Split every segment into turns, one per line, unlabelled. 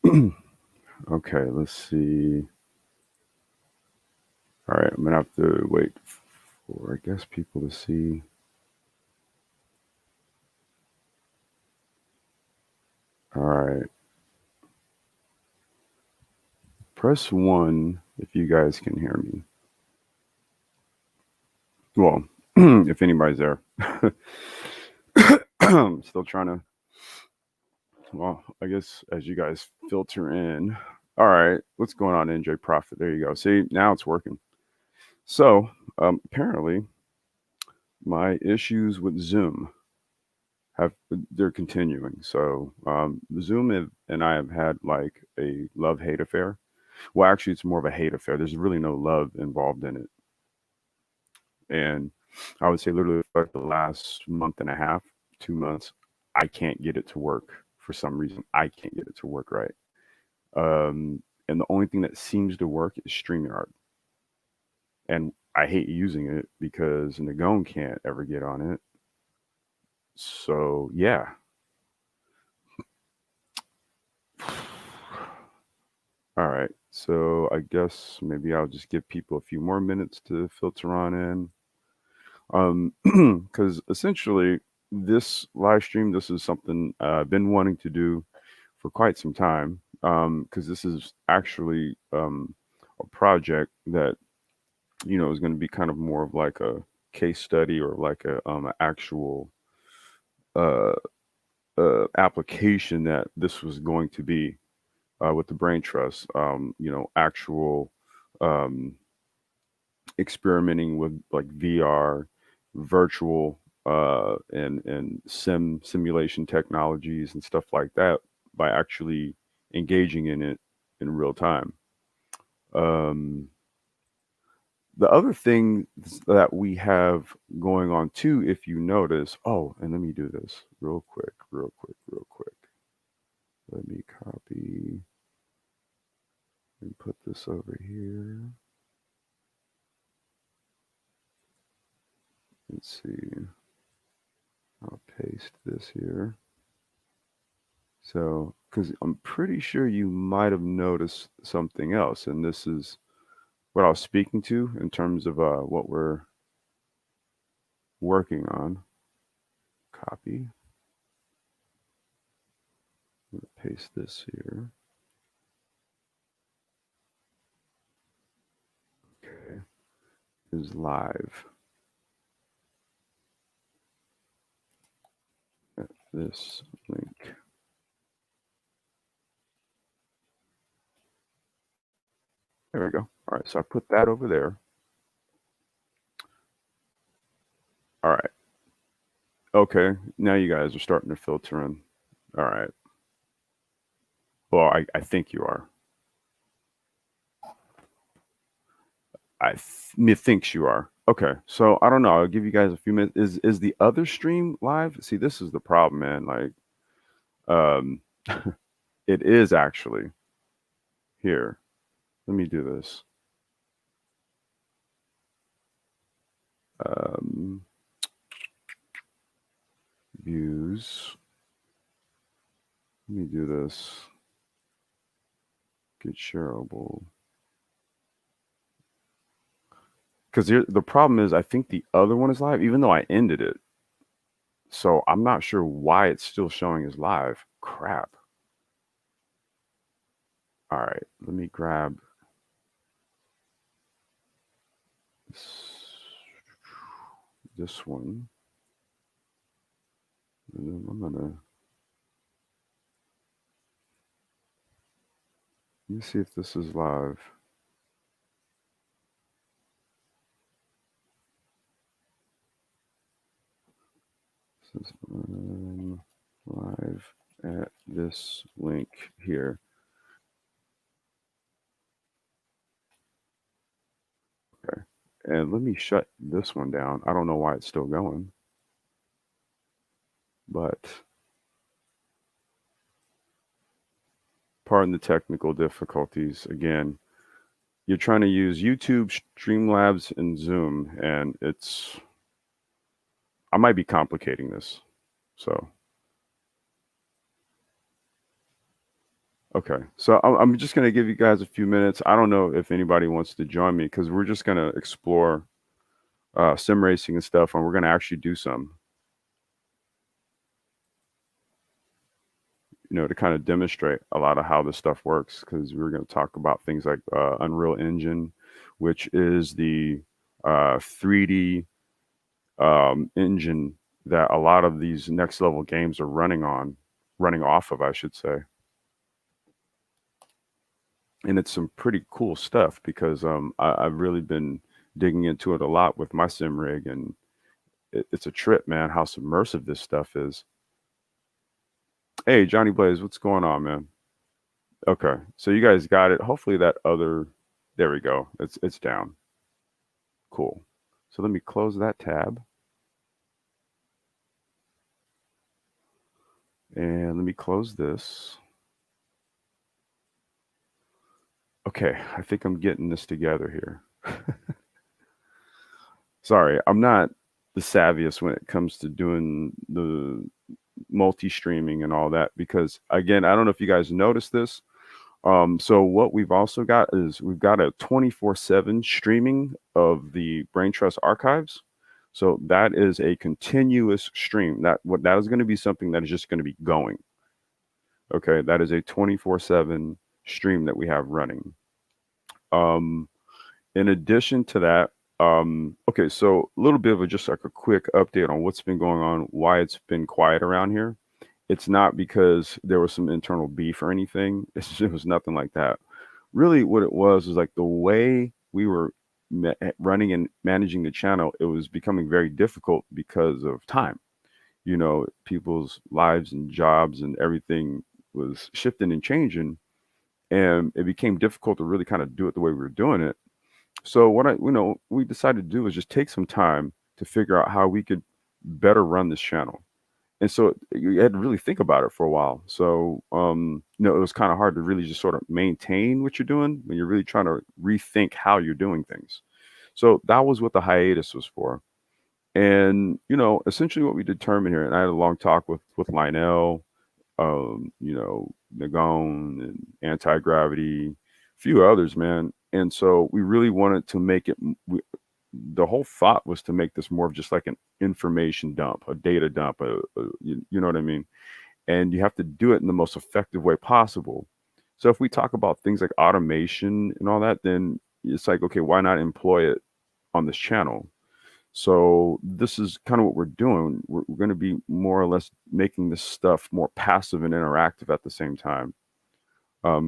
Okay, let's see. All right, I'm gonna have to wait for, I guess, people to see. All right, press 1 if you guys can hear me. Well, if anybody's there. Still trying to, well, I guess as you guys filter in. All right, what's going on, NJ Profit? There you go. See, now it's working. So, apparently, my issues with Zoom have they're continuing. So, and I have had like a love-hate affair. Well, actually, it's more of a hate affair. There's really no love involved in it, and I would say literally like the last month and a half, 2 months, I can't get it to work for some reason. I can't get it to work right. And the only thing that seems to work is StreamYard. And I hate using it because Nagone can't ever get on it. So yeah. All right. So I guess maybe I'll just give people a few more minutes to filter on in. Because essentially this live stream, this is something I've been wanting to do for quite some time. Because this is actually a project that is going to be kind of more of like a case study or like a actual uh, application that this was going to be with the brain trust. Actual um, experimenting with like VR, virtual, and simulation technologies and stuff like that by actually engaging in it in real time. Um, the other thing that we have going on too, if you notice, oh, and let me do this real quick, real quick, real quick. Let me copy and put this over here. Let's see. I'll paste this here. So, because I'm pretty sure you might have noticed something else, and this is what I was speaking to in terms of what we're working on. Copy. I'm going to paste this here. Okay. Is live. This link. There we go. All right, so I put that over there. All right. Okay, now you guys are starting to filter in. All right. Well, I think you are. Methinks you are. Okay, so I don't know. I'll give you guys a few minutes. Is the other stream live? See, this is the problem, man. Like, um, it is actually here. Let me do this. Um, Views. Let me do this. Get shareable. Because the problem is, I think the other one is live, even though I ended it. So I'm not sure why it's still showing as live. Crap. All right, let me grab this one. And then I'm gonna let me see if this is live. This is live at this link here. Okay. And let me shut this one down. I don't know why it's still going, but pardon the technical difficulties. Again, you're trying to use YouTube, Streamlabs, and Zoom, and I might be complicating this. So, Okay, so I'm just gonna give you guys a few minutes. I don't know if anybody wants to join me because we're just gonna explore sim racing and stuff, and we're gonna actually do some, to kind of demonstrate a lot of how this stuff works. Because we're gonna talk about things like Unreal Engine, which is the 3D engine that a lot of these next level games are running off of, I should say. And it's some pretty cool stuff because I've really been digging into it a lot with my sim rig, and it's a trip, man, how submersive this stuff is. Hey, Johnny Blaze, what's going on, man? Okay, so you guys got it. Hopefully that other, there we go. It's down. Cool. So let me close that tab and let me close this. Okay, I think I'm getting this together here. Sorry, I'm not the savviest when it comes to doing the multi-streaming and all that because again, I don't know if you guys noticed this. So what we've also got is we've got a 24/7 streaming of the Brain Trust archives. So that is a continuous stream. That is going to be something that is just going to be going. Okay, that is a 24/7 stream that we have running. Um, in addition to that, okay, so a little bit of just like a quick update on what's been going on, why it's been quiet around here. It's not because there was some internal beef or anything. It was nothing like that. Really, what it was like the way we were running and managing the channel, it was becoming very difficult because of time. People's lives and jobs and everything was shifting and changing, and it became difficult to really kind of do it the way we were doing it. So we decided to do is just take some time to figure out how we could better run this channel. And so you had to really think about it for a while. So it was kind of hard to really just sort of maintain what you're doing when you're really trying to rethink how you're doing things. So that was what the hiatus was for. And essentially what we determined here, and I had a long talk with Lionel, Nagone and Anti Gravity, a few others, man. And so we really wanted to make it. The whole thought was to make this more of just like an information dump, a data dump. You know what I mean? And you have to do it in the most effective way possible. So if we talk about things like automation and all that, then it's like, okay, why not employ it on this channel? So this is kind of what we're doing. We're going to be more or less making this stuff more passive and interactive at the same time.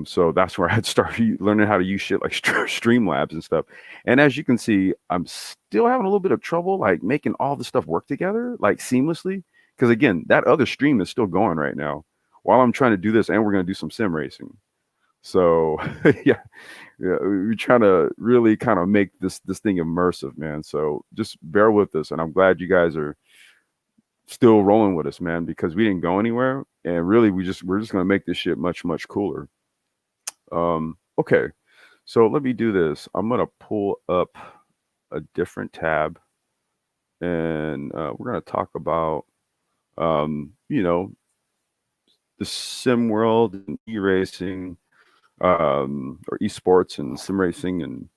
So that's where I had started learning how to use shit like Streamlabs and stuff. And as you can see, I'm still having a little bit of trouble like making all the stuff work together like seamlessly. Because again, that other stream is still going right now while I'm trying to do this, and we're going to do some sim racing. So yeah, yeah, we're trying to really kind of make this thing immersive, man. So just bear with us, and I'm glad you guys are still rolling with us, man, because we didn't go anywhere, and really we're just gonna make this shit much cooler. Okay, so let me do this. I'm gonna pull up a different tab, and we're gonna talk about the sim world and e-racing, or esports and sim racing, and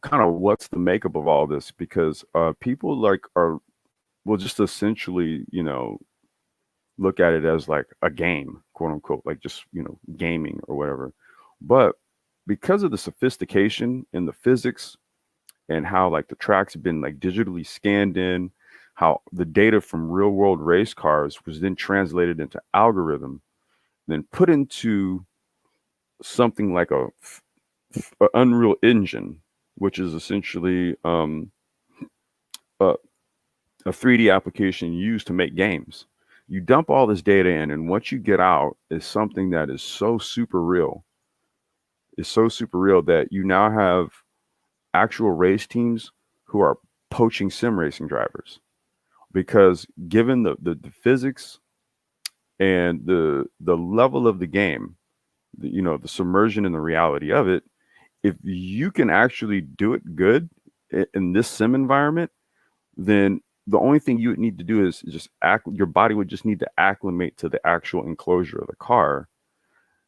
kind of what's the makeup of all this because people like are will just essentially look at it as like a game, quote unquote, like just gaming or whatever. But because of the sophistication in the physics and how like the tracks have been like digitally scanned in, how the data from real world race cars was then translated into algorithm, then put into something like a Unreal Engine, which is essentially a, a 3D application used to make games. You dump all this data in, and what you get out is something that is so super real. Is so super real that you now have actual race teams who are poaching sim racing drivers because given the physics and the level of the game, the submersion and the reality of it, if you can actually do it good in this sim environment, then the only thing you would need to do is just your body would just need to acclimate to the actual enclosure of the car.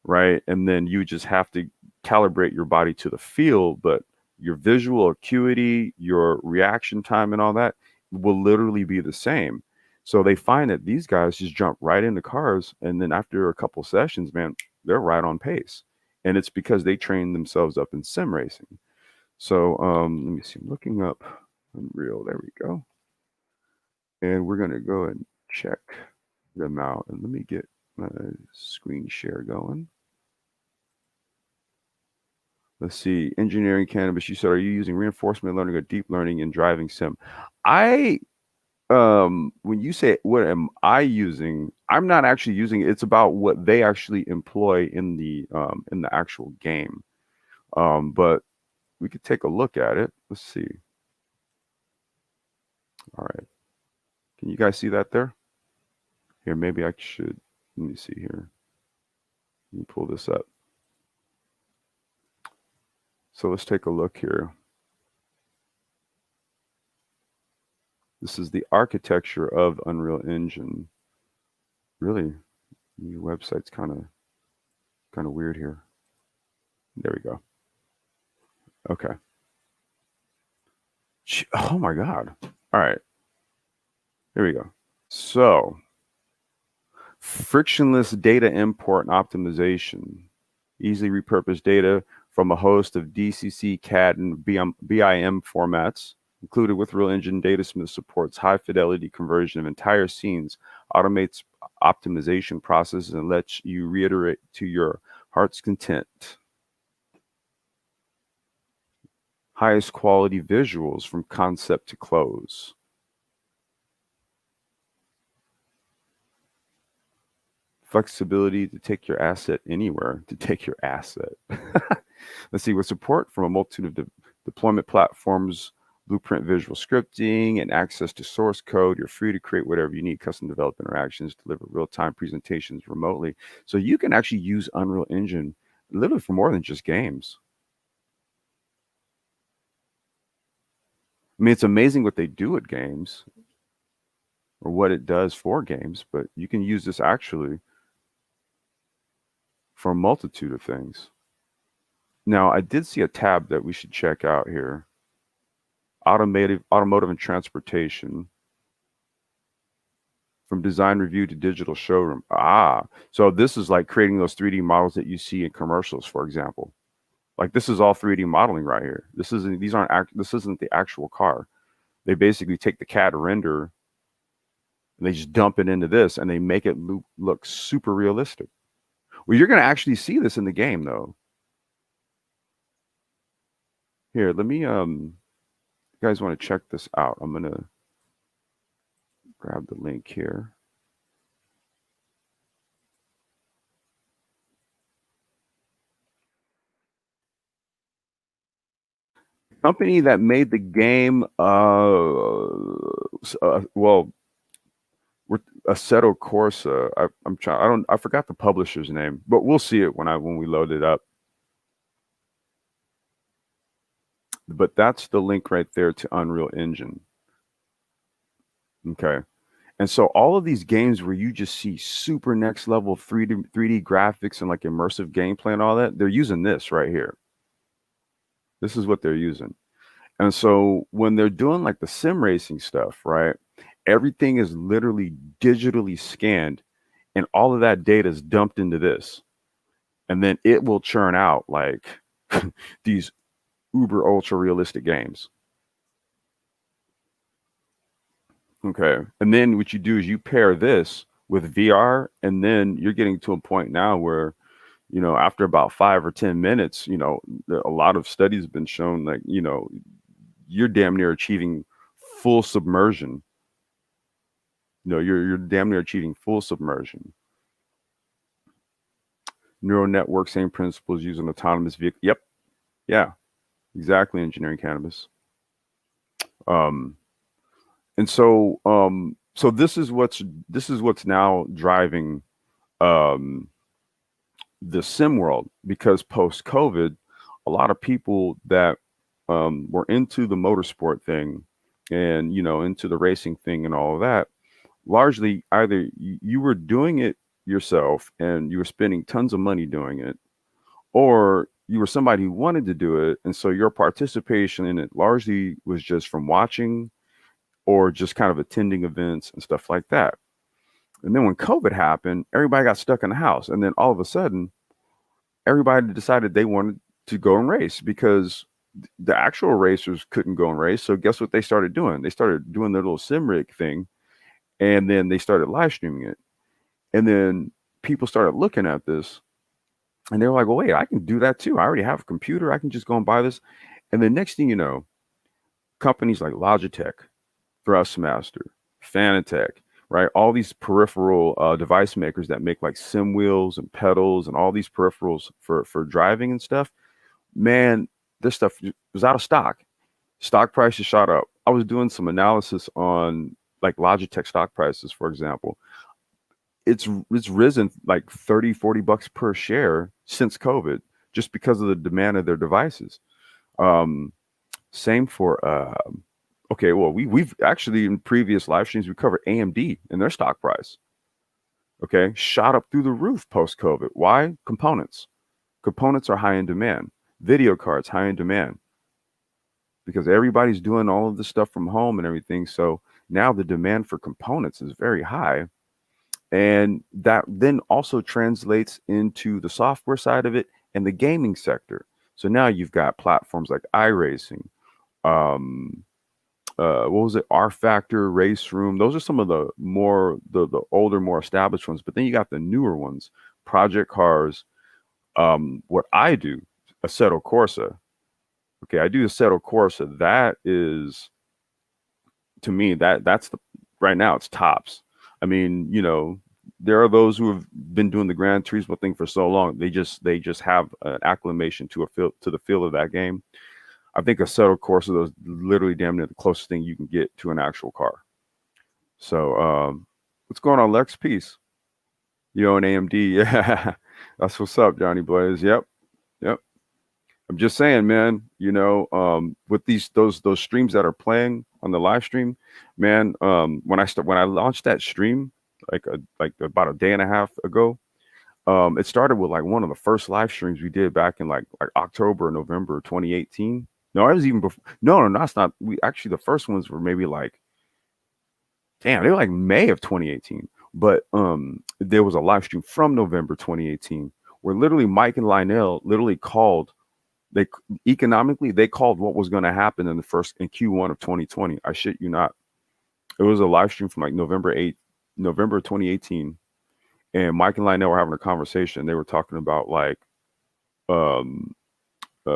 right? And then you just have to calibrate your body to the field, but your visual acuity, your reaction time, and all that will literally be the same. So they find that these guys just jump right into cars, and then after a couple sessions, man, they're right on pace, and it's because they train themselves up in sim racing. So let me see. I'm looking up Unreal. There we go, and we're gonna go and check them out. And let me get my screen share going. Let's see. Engineering cannabis. You said, are you using reinforcement learning or deep learning in driving sim? I when you say what am I using, I'm not actually using it. It's about what they actually employ in the actual game. But we could take a look at it. Let's see. All right. Can you guys see that there? Here, maybe I should let me see here. Let me pull this up. So let's take a look here. This is the architecture of Unreal Engine. Really, your website's kind of weird here. There we go. Okay. Oh my God. All right. Here we go. So, frictionless data import and optimization. Easily repurpose data from a host of DCC, CAD, and BIM formats. Included with Real Engine, Datasmith supports high fidelity conversion of entire scenes, automates optimization processes, and lets you reiterate to your heart's content. Highest quality visuals from concept to close. Flexibility to take your asset anywhere, to take your asset. Let's see, with support from a multitude of deployment platforms, blueprint visual scripting, and access to source code, you're free to create whatever you need, custom develop interactions, deliver real-time presentations remotely. So you can actually use Unreal Engine literally for more than just games. I mean, it's amazing what they do at games or what it does for games, but you can use this actually for a multitude of things. Now, I did see a tab that we should check out here. Automotive and transportation. From design review to digital showroom. Ah, so this is like creating those 3D models that you see in commercials, for example. Like this is all 3D modeling right here. This isn't the actual car. They basically take the CAD render and they just dump it into this and they make it look super realistic. Well, you're going to actually see this in the game though. Here, let me you guys want to check this out. I'm going to grab the link here. Company that made the game well, we're Assetto Corsa. I'm trying. I don't. I forgot the publisher's name, but we'll see it when we load it up. But that's the link right there to Unreal Engine. Okay. And so all of these games where you just see super next level 3D graphics and like immersive gameplay and all that, they're using this right here. This is what they're using. And so when they're doing like the sim racing stuff, right? Everything is literally digitally scanned and all of that data is dumped into this. And then it will churn out like these uber ultra realistic games. Okay. And then what you do is you pair this with VR, and then you're getting to a point now where, after about 5 or 10 minutes, a lot of studies have been shown like, you're damn near achieving full submersion. You're damn near achieving full submersion. Neural network, same principles used an autonomous vehicle. Yep. Yeah. Exactly. Engineering cannabis. Um, and so this is what's now driving um the sim world, because post COVID, a lot of people that were into the motorsport thing and into the racing thing and all of that, largely either you were doing it yourself and you were spending tons of money doing it, or you were somebody who wanted to do it, and so your participation in it largely was just from watching or just kind of attending events and stuff like that. And then when COVID happened, everybody got stuck in the house, and then all of a sudden, everybody decided they wanted to go and race because the actual racers couldn't go and race. So guess what they started doing? They started doing their little sim rig thing, and then they started live streaming it. And then people started looking at this, and they were like, "Well, wait, I can do that too. I already have a computer. I can just go and buy this." And the next thing you know, companies like Logitech, Thrustmaster, Fanatec, right? All these peripheral device makers that make like sim wheels and pedals and all these peripherals for driving and stuff. Man, this stuff was out of stock. Stock prices shot up. I was doing some analysis on like Logitech stock prices, for example. It's risen like 30, 40 bucks per share since COVID, just because of the demand of their devices. Um, Same for okay, well, we've actually in previous live streams we covered AMD and their stock price. Okay, shot up through the roof post COVID. Why? Components. Components are high in demand. Video cards high in demand because everybody's doing all of this stuff from home and everything. So now the demand for components is very high, and that then also translates into the software side of it and the gaming sector. So now you've got platforms like iRacing, um, what was it, R Factor, Race Room. Those are some of the older, more established ones. But then you got the newer ones, Project Cars. What I do, Assetto Corsa. Okay, I do Assetto Corsa. That is, to me, that's the right now it's tops. I mean, there are those who have been doing the Gran Turismo thing for so long. They just have an acclimation to the feel of that game. I think a Assetto Corsa is literally damn near the closest thing you can get to an actual car. So, what's going on, Lex? Peace. You own AMD? Yeah, that's what's up, Johnny Blaze. Yep, yep. I'm just saying, man. With those streams that are playing on the live stream, man. When I launched that stream like about a day and a half ago, it started with like one of the first live streams we did back in like October or November 2018. No, it was even before. No, no, no, that's not. We actually the first ones were maybe like, damn, they were like May of 2018. But there was a live stream from November 2018 where literally Mike and Lionel literally called. They economically they called what was going to happen in Q1 of 2020. I shit you not. It was a live stream from like November 2018, and Mike and Lionel were having a conversation. They were talking about like um,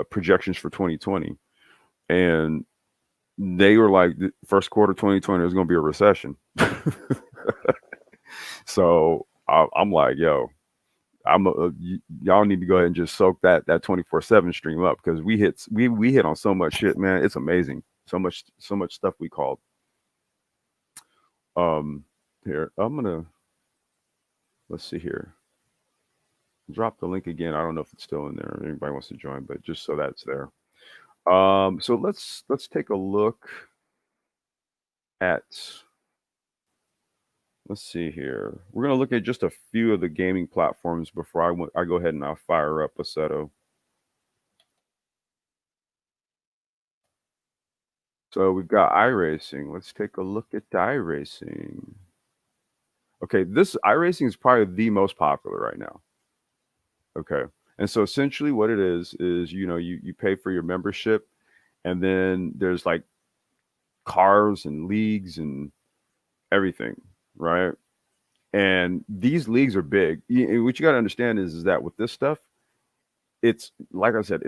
projections for 2020, and they were like, the first quarter 2020 is going to be a recession. So I'm like, yo, y'all need to go ahead and just soak that 24/7 stream up because we hit on so much shit, man. It's amazing. So much stuff we called. Um, Here I'm gonna let's see here. Drop the link again. I don't know if it's still in there. If anybody wants to join, but just so that's there. So let's take a look at. Let's see here. We're gonna look at just a few of the gaming platforms before I go ahead and I'll fire up Assetto. So we've got iRacing. Let's take a look at iRacing. Okay, this iRacing is probably the most popular right now. Okay. And so essentially what it is you pay for your membership, and then there's like cars and leagues and everything, right? And these leagues are big. What you got to understand is that with this stuff, it's like I said,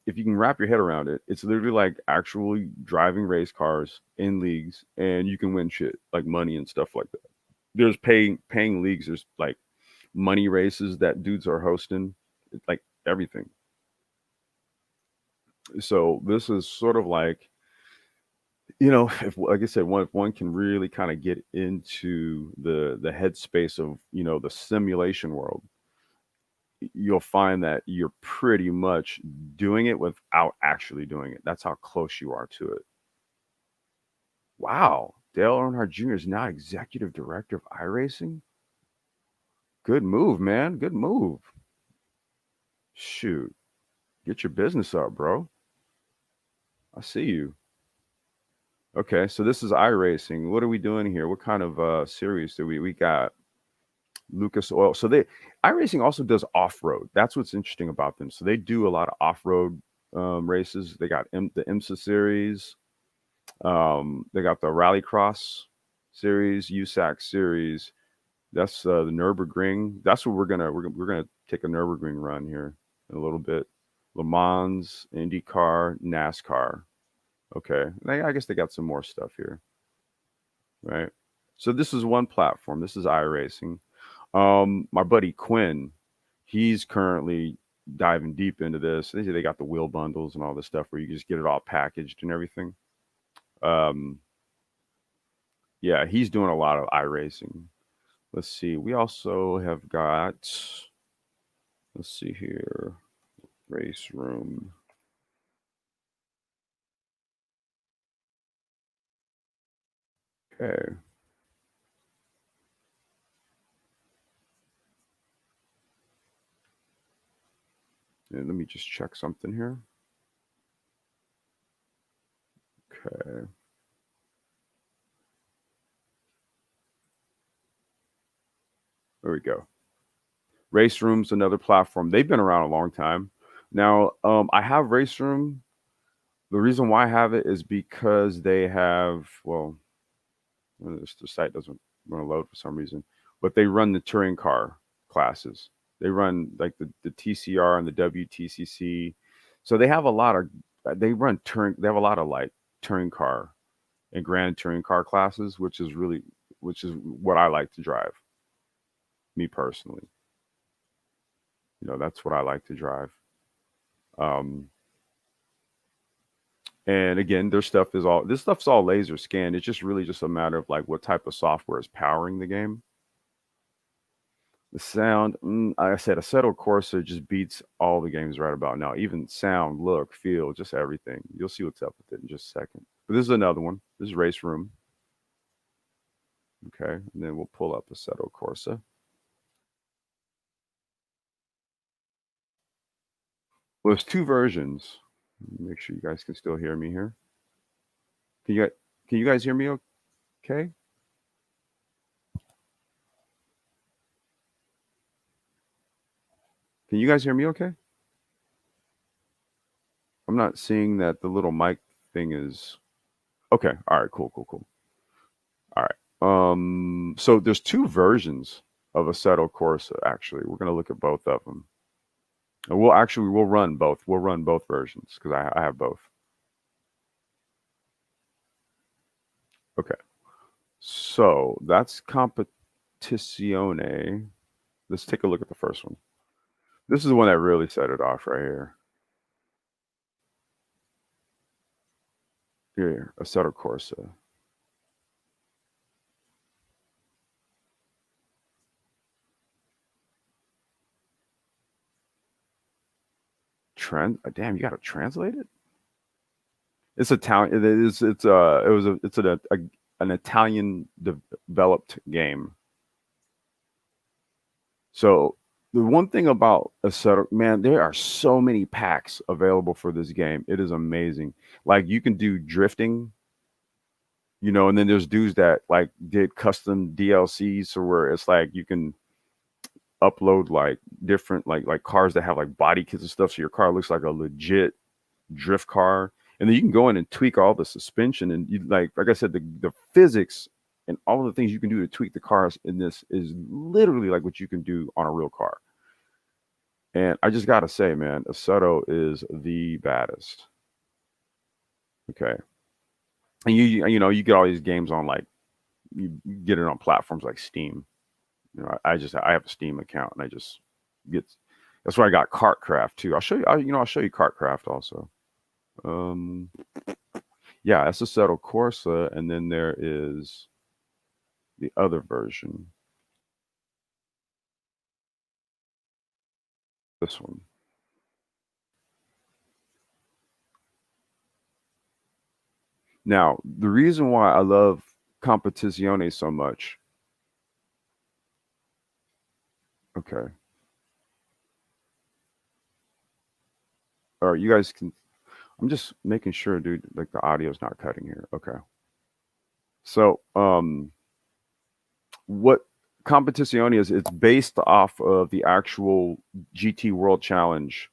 if you can wrap your head around it, it's literally like actually driving race cars in leagues, and you can win shit like money and stuff like that. There's paying leagues. There's like money races that dudes are hosting, like everything. So this is sort of like, if like I said, if one can really kind of get into the headspace of the simulation world, you'll find that you're pretty much doing it without actually doing it. That's how close you are to it. Wow, Dale Earnhardt Jr. is now executive director of iRacing. Good move, man. Good move. Shoot. Get your business up, bro. I see you. Okay, so this is iRacing. What are we doing here? What kind of series do we got? Lucas Oil. So they iRacing also does off-road. That's what's interesting about them. So they do a lot of off-road races. They got the IMSA series. They got the Rallycross series, USAC series. That's the Nurburgring. That's what we're gonna take a Nurburgring run here in a little bit. Le Mans, IndyCar, NASCAR. Okay, I guess they got some more stuff here, right? So this is one platform. This is iRacing. My buddy Quinn, he's currently diving deep into this. They got the wheel bundles and all this stuff where you just get it all packaged and everything. Um, yeah, he's doing a lot of iRacing. Let's see. We also have got. Let's see here. Race room. Okay. And let me just check something here. Okay. There we go. Race Room's another platform. They've been around a long time. Now, I have Race Room. The reason why I have it is because they have, well, the site doesn't want to load for some reason, but they run the touring car classes. They run like the TCR and the WTCC. So they have a lot of, they run touring, they have a lot of like touring car and grand touring car classes, which is what I like to drive, me personally. That's what I like to drive. Um, and again, this stuff's all laser scanned. It's just really just a matter of like what type of software is powering the game. The sound, like I said, Assetto Corsa just beats all the games right about now. Even sound, look, feel, just everything. You'll see what's up with it in just a second. But this is another one. This is Race Room. Okay, and then we'll pull up Assetto Corsa. Well, there's two versions. Make sure you guys can still hear me here. Can you can you guys hear me okay? Can you guys hear me okay? I'm not seeing that the little mic thing is okay. All right, cool, cool, cool. All right. So there's two versions of Assetto Corsa. Actually, we're gonna look at both of them, and we'll run both. We'll run both versions because I have both. Okay. So that's Competizione. Let's take a look at the first one. This is the one that really set it off right here. Here, Assetto Corsa. Damn, you got to translate it. It's Italian. It is. It's It was a. It's an Italian developed game. So the one thing about Assetto, man, there are so many packs available for this game. It is amazing. Like you can do drifting, and then there's dudes that like did custom DLCs or where it's like you can upload like different like cars that have like body kits and stuff, so your car looks like a legit drift car. And then you can go in and tweak all the suspension and you like I said, the physics and all the things you can do to tweak the cars in this is literally like what you can do on a real car. And I just gotta say, man, Assetto is the baddest. Okay, and you get all these games on like you get it on platforms like Steam. I have a Steam account and I just get. That's where I got Kartcraft too. I'll show you. I'll show you Kartcraft also. Um, yeah, that's Assetto Corsa, and then there is the other version. This one. Now, the reason why I love Competizione so much Okay. All right, you guys can. I'm just making sure, dude. Like the audio's not cutting here. Okay. So, what Competizione is? It's based off of the actual GT World Challenge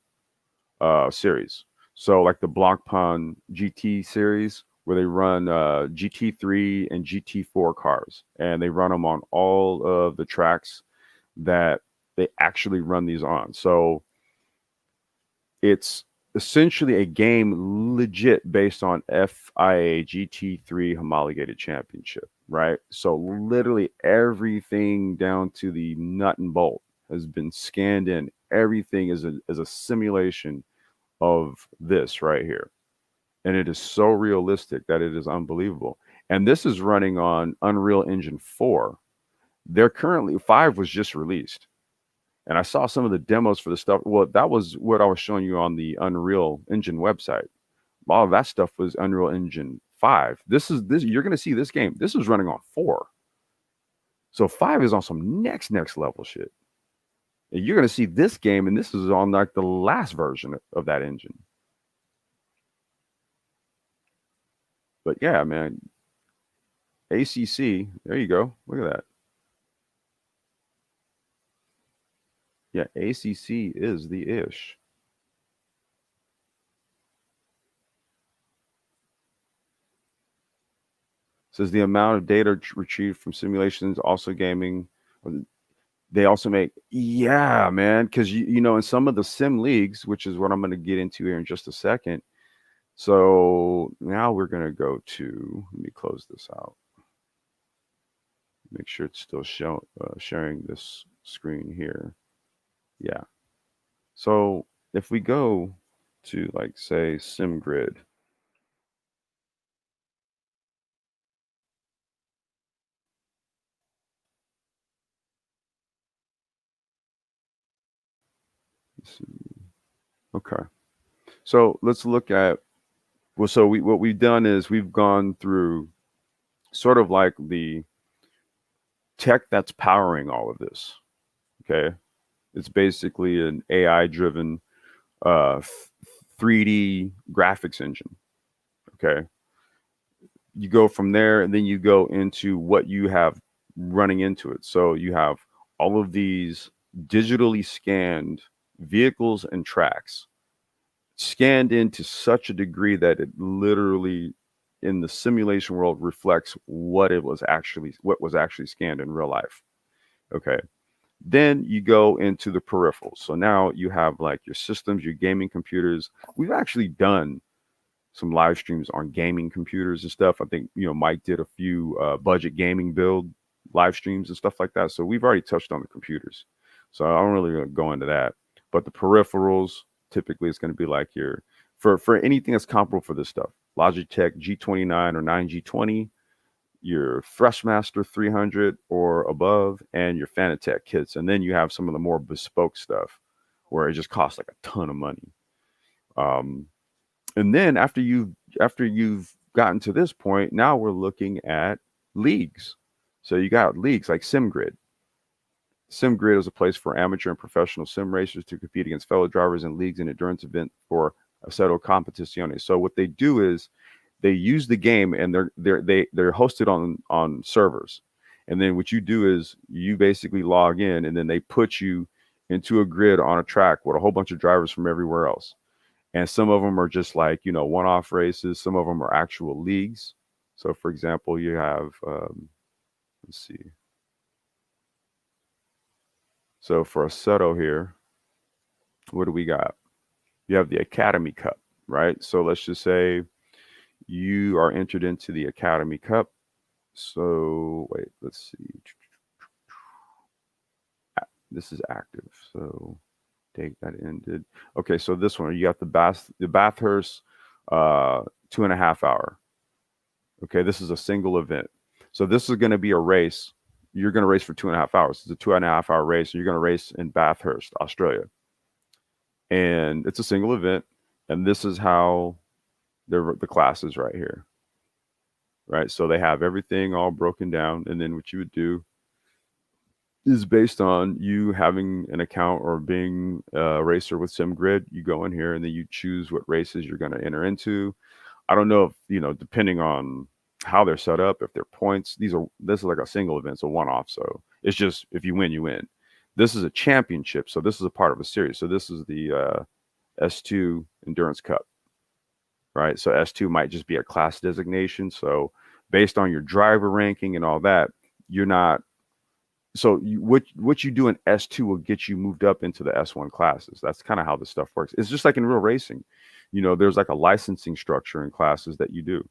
series. So, like the Block Pond GT series, where they run GT3 and GT4 cars, and they run them on all of the tracks that they actually run these on. So, it's essentially a game legit based on FIA GT3 homologated championship, right? So literally everything down to the nut and bolt has been scanned in. Everything is a simulation of this right here. And it is so realistic that it is unbelievable. And this is running on Unreal Engine 4. They're currently 5 was just released, and I saw some of the demos for the stuff. Well, that was what I was showing you on the Unreal Engine website. All of that stuff was Unreal Engine 5. This you're going to see this game. This is running on 4. So 5 is on some next level shit. And you're going to see this game, and this is on like the last version of that engine. But yeah, man, ACC, there you go. Look at that. Yeah, ACC is the ish. Says the amount of data retrieved from simulations, also gaming. They also make, yeah, man, because you know in some of the sim leagues, which is what I'm going to get into here in just a second. So now we're going to go to. Let me close this out. Make sure it's still sharing this screen here. Yeah. So if we go to like say SimGrid, okay. So let's look at, well, so what we've done is we've gone through sort of like the tech that's powering all of this. Okay. It's basically an AI driven 3D graphics engine. Okay. You go from there and then you go into what you have running into it. So you have all of these digitally scanned vehicles and tracks scanned into such a degree that it literally in the simulation world reflects what was actually scanned in real life. Okay. Then you go into the peripherals. So now you have like your systems, your gaming computers. We've actually done some live streams on gaming computers and stuff. I think, Mike did a few budget gaming build live streams and stuff like that. So we've already touched on the computers. So I don't really go into that. But the peripherals, typically it's going to be like your, for anything that's comparable for this stuff, Logitech G29 or 9G20, your Thrustmaster 300 or above, and your Fanatec kits. And then you have some of the more bespoke stuff where it just costs like a ton of money. Um, and then after you've gotten to this point, now we're looking at leagues. So you got leagues like SimGrid. SimGrid is a place for amateur and professional sim racers to compete against fellow drivers in leagues and endurance event for Assetto Competizione. So what they do is they use the game and they're hosted on servers. And then what you do is you basically log in and then they put you into a grid on a track with a whole bunch of drivers from everywhere else. And some of them are just like one-off races. Some of them are actual leagues. So for example, you have let's see. So for Assetto here, what do we got? You have the Academy Cup, right? So let's just say you are entered into the Academy Cup. So wait, let's see. This is active. So date that ended. Okay, so this one you got the Bathurst 2.5 hour. Okay, this is a single event. So this is going to be a race. You're going to race for 2.5 hours. It's a 2.5 hour race. And you're going to race in Bathurst, Australia. And it's a single event. And this is how the classes right here. Right. So they have everything all broken down. And then what you would do is based on you having an account or being a racer with SimGrid. You go in here and then you choose what races you're going to enter into. I don't know if, depending on how they're set up, if they're points, this is like a single event, so one off. So it's just if you win, you win. This is a championship, so this is a part of a series. So this is the S2 Endurance Cup, right? So S2 might just be a class designation. So based on your driver ranking and all that, you're not. So what you do in S2 will get you moved up into the S1 classes. That's kind of how this stuff works. It's just like in real racing. There's like a licensing structure in classes that you do.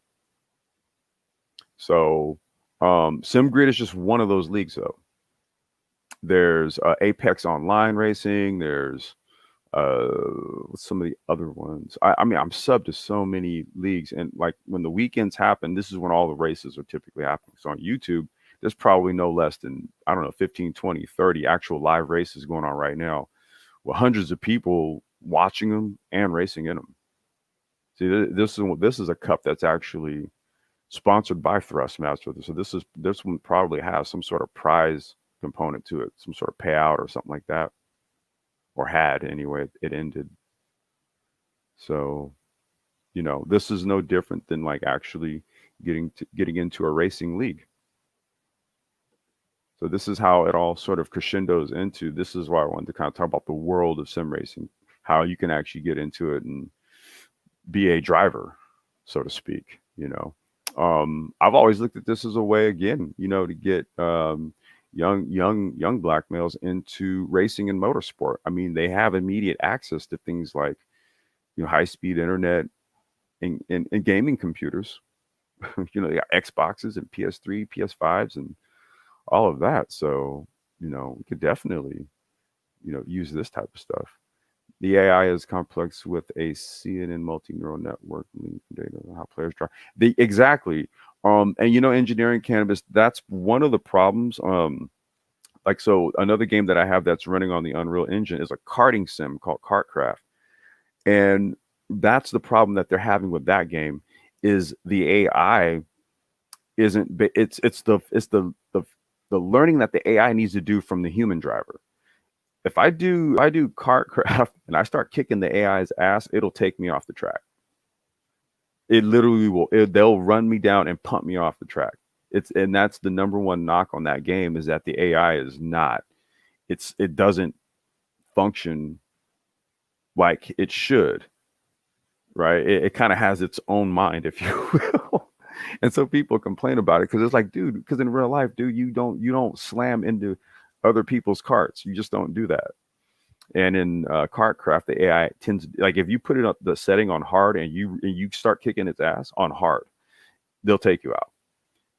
So SimGrid is just one of those leagues, though. There's Apex Online Racing. There's what's some of the other ones? I mean, I'm sub to so many leagues, and like when the weekends happen, this is when all the races are typically happening. So on YouTube, there's probably no less than, I don't know, 15, 20, 30 actual live races going on right now with hundreds of people watching them and racing in them. See, this is a cup that's actually sponsored by Thrustmaster. So this one probably has some sort of prize component to it, some sort of payout or something like that, or had anyway. It ended. So this is no different than like actually getting into a racing league. So this is how it all sort of crescendos into. This is why I wanted to kind of talk about the world of sim racing, how you can actually get into it and be a driver, so to speak. I've always looked at this as a way, again, to get young black males into racing and motorsport. I mean, they have immediate access to things like high speed internet and gaming computers. They got Xboxes and PS3, PS5s, and all of that. So we could definitely use this type of stuff. The AI is complex with a CNN multi-neural network link data how players drive. Exactly. And engineering cannabis, that's one of the problems. Like, so another game that I have that's running on the Unreal Engine is a karting sim called Kartcraft. And that's the problem that they're having with that game is the AI isn't it's the learning that the AI needs to do from the human driver. If I do Kartcraft and I start kicking the AI's ass, it'll take me off the track. It literally will. They'll run me down and pump me off the track. And that's the number one knock on that game is that the AI is not. It doesn't function like it should, right? It kind of has its own mind, if you will. And so people complain about it because it's like, dude, because in real life, dude, you don't slam into other people's carts. You just don't do that. And in Kartcraft, the AI tends like if you put it up the setting on hard and you start kicking its ass on hard, they'll take you out.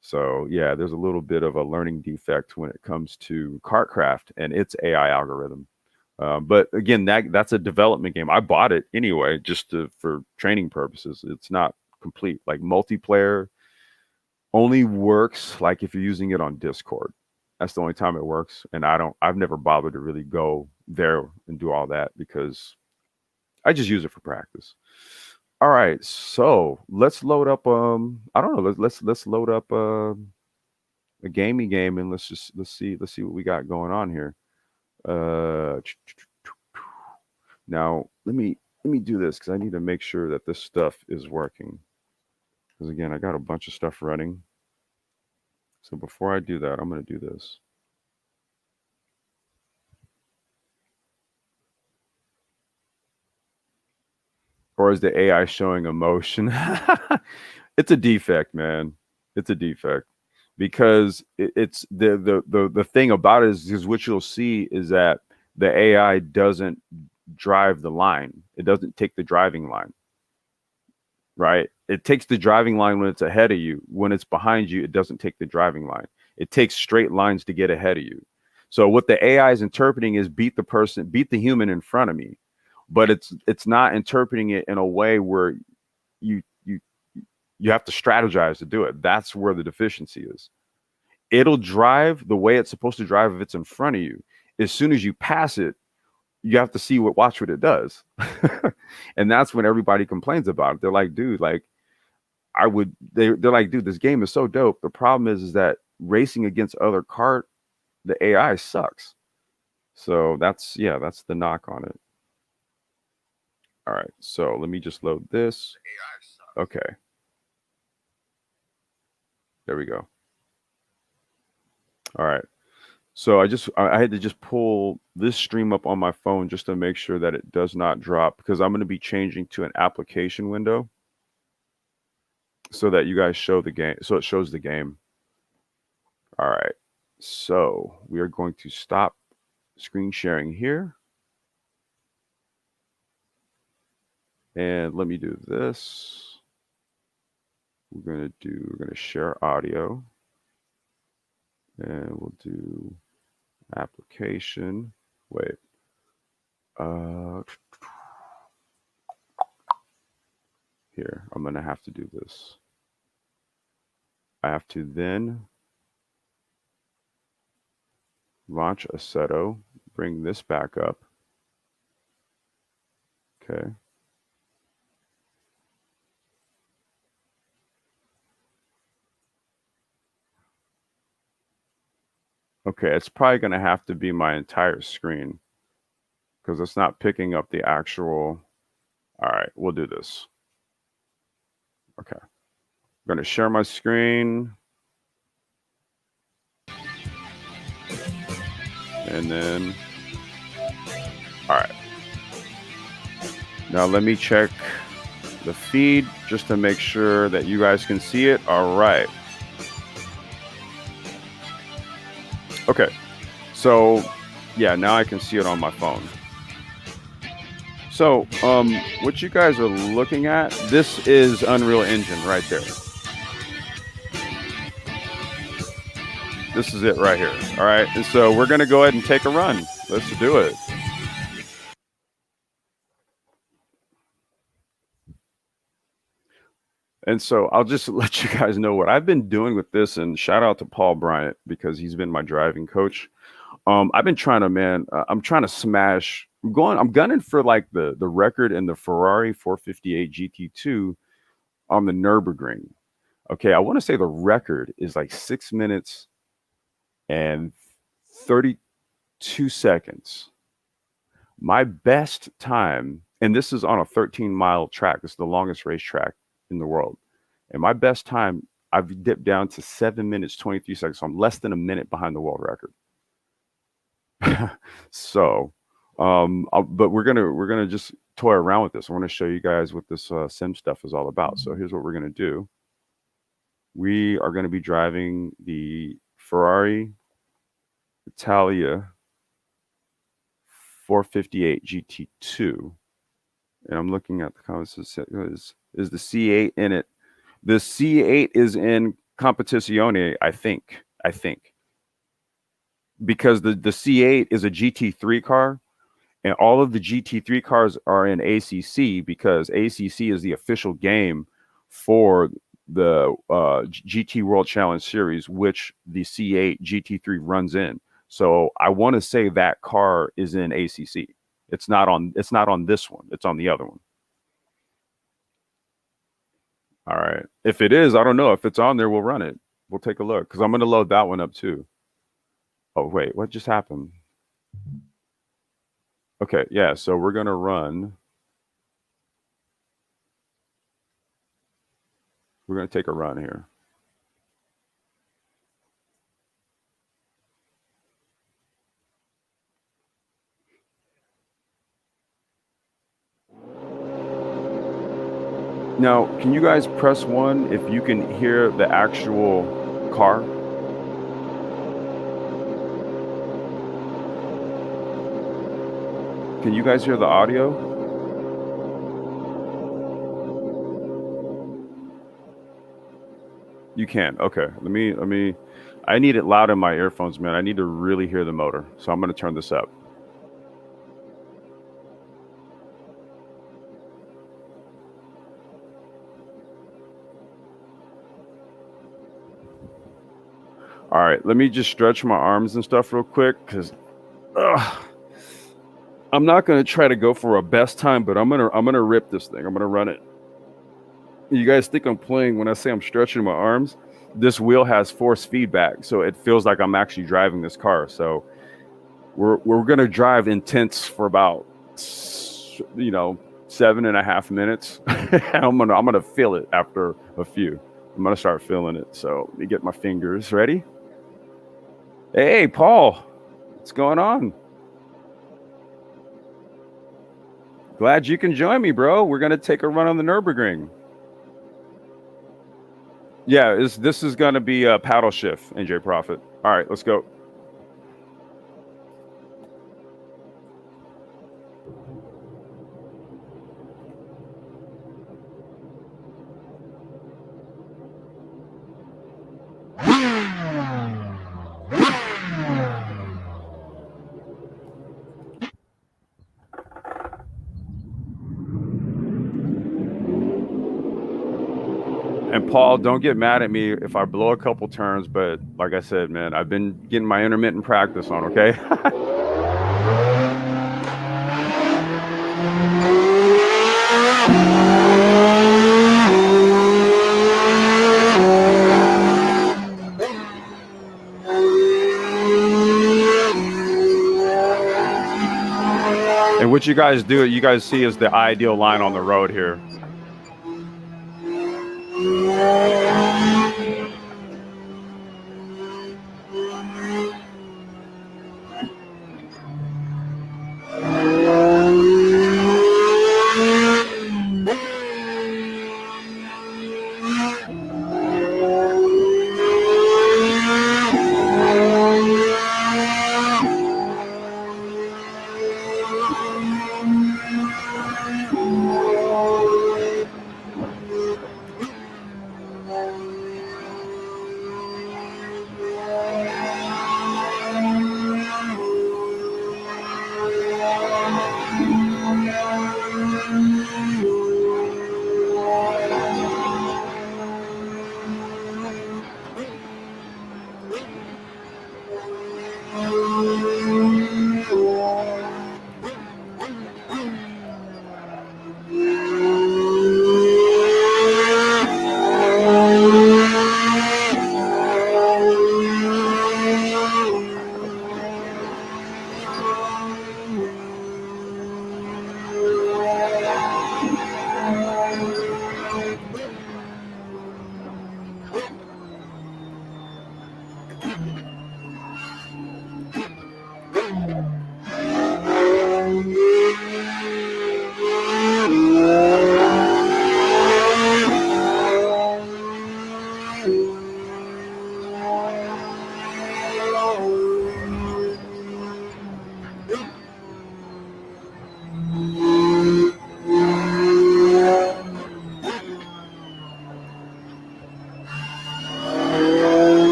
So yeah, there's a little bit of a learning defect when it comes to Kartcraft and its AI algorithm. But again, that's a development game. I bought it anyway, just for training purposes. It's not complete. Like multiplayer only works like if you're using it on Discord. That's the only time it works. And I've never bothered to really go there and do all that because I just use it for practice. All right, so let's load up. I don't know. Let's load up a gaming game and let's see what we got going on here. Uh, Now let me do this because I need to make sure that this stuff is working. Because again, I got a bunch of stuff running. So before I do that, I'm going to do this. Or is the AI showing emotion? It's a defect, man. It's a defect because it's the thing about it is what you'll see is that the AI doesn't drive the line. It doesn't take the driving line, right? It takes the driving line when it's ahead of you. When it's behind you, it doesn't take the driving line. It takes straight lines to get ahead of you. So what the AI is interpreting is beat the human in front of me, but it's not interpreting it in a way where you you you have to strategize to do it. That's where the deficiency is. It'll drive the way it's supposed to drive if it's in front of you. As soon as you pass it, you have to watch what it does. And that's when everybody complains about it. They're like, dude, like they're like, dude, this game is so dope. The problem is that racing against other the AI sucks. So that's the knock on it. All right, so let me just load this. Okay, there we go. All right. So I had to just pull this stream up on my phone just to make sure that it does not drop, because I'm going to be changing to an application window so that you guys show the game, so it shows the game. All right. So we are going to stop screen sharing here. And let me do this. We're going to share audio. And we'll do application. Wait. Here, I'm going to have to do this. I have to then launch Assetto, bring this back up. Okay. Okay, it's probably going to have to be my entire screen because it's not picking up the actual. All right, we'll do this. Okay. I'm going to share my screen. And then, all right. Now let me check the feed just to make sure that you guys can see it. All right. Okay. So, yeah, now I can see it on my phone. So, what you guys are looking at, this is Unreal Engine right there. This is it right here. All right. And so we're going to go ahead and take a run. Let's do it. And so I'll just let you guys know what I've been doing with this, and shout out to Paul Bryant because he's been my driving coach. I've been trying to, I'm trying to smash. I'm gunning for like the record in the Ferrari 458 GT2 on the Nürburgring. Okay, I want to say the record is like 6 minutes and 32 seconds. My best time, and this is on a 13-mile track. This is the longest racetrack in the world. And my best time, I've dipped down to 7 minutes, 23 seconds. So I'm less than a minute behind the world record. So, but we're gonna just toy around with this. I want to show you guys what this sim stuff is all about. So here's what we're gonna do. We are going to be driving the Ferrari Italia 458 GT2, and I'm looking at the comments. Is the C8 in it? The C8 is in Competizione, I think, because the C8 is a GT3 car, and all of the GT3 cars are in ACC because ACC is the official game for the GT World Challenge Series, which the C8 GT3 runs in. So I want to say that car is in ACC. It's not on this one. It's on the other one. All right. If it is, I don't know. If it's on there, we'll run it. We'll take a look because I'm going to load that one up too. Oh, wait. What just happened? Okay. Yeah. So we're going to run. We're going to take a run here. Now, can you guys press 1 if you can hear the actual car? Can you guys hear the audio? You can. Okay. Let me I need it loud in my earphones, man. I need to really hear the motor. So I'm going to turn this up. All right, let me just stretch my arms and stuff real quick because I'm not gonna try to go for a best time, but I'm gonna rip this thing. I'm gonna run it. You guys think I'm playing when I say I'm stretching my arms? this wheel has force feedback, so it feels like I'm actually driving this car. So we're gonna drive intense for about 7.5 minutes. I'm gonna feel it after a few. I'm gonna start feeling it. So let me get my fingers ready. Hey, Paul, what's going on? Glad you can join me, bro. We're gonna take a run on the Nürburgring. Yeah, this is gonna be a paddle shift, NJ Profit. All right, let's go. And Paul, don't get mad at me if I blow a couple turns, but like I said, man, I've been getting my intermittent practice on, okay? And what you guys do, you guys see is the ideal line on the road here.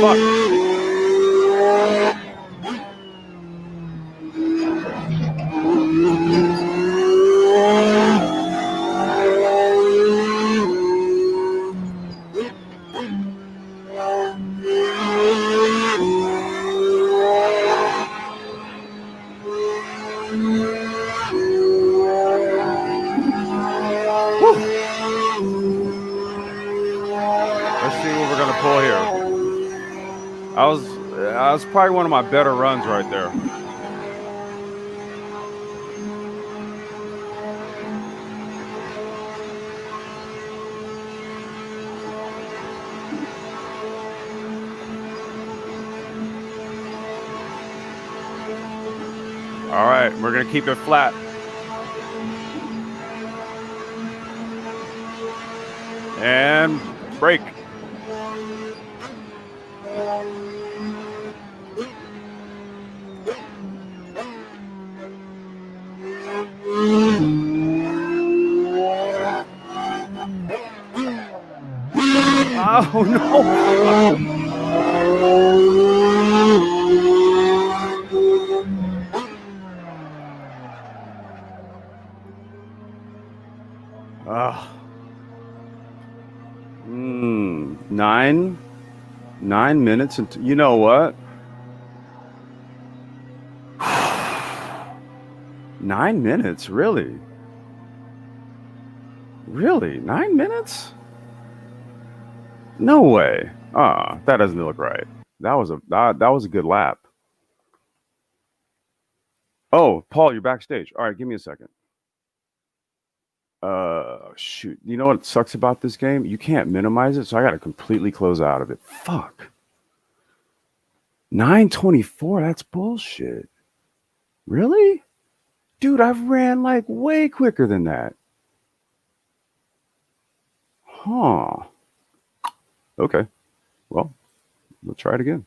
Fucking hate shit. Let's see what we're gonna pull here. I was probably one of my better runs right there. All right, we're gonna keep it flat. And break. Oh no! Nine minutes, and you know what? 9 minutes, really? Really? 9 minutes? No way. That doesn't look right. That was a good lap. Oh, Paul, you're backstage. All right, give me a second. Shoot. You know what sucks about this game? You can't minimize it, so I got to completely close out of it. Fuck. 9:24. That's bullshit. Really? Dude, I've ran like way quicker than that. Huh. Okay. Well, we'll try it again.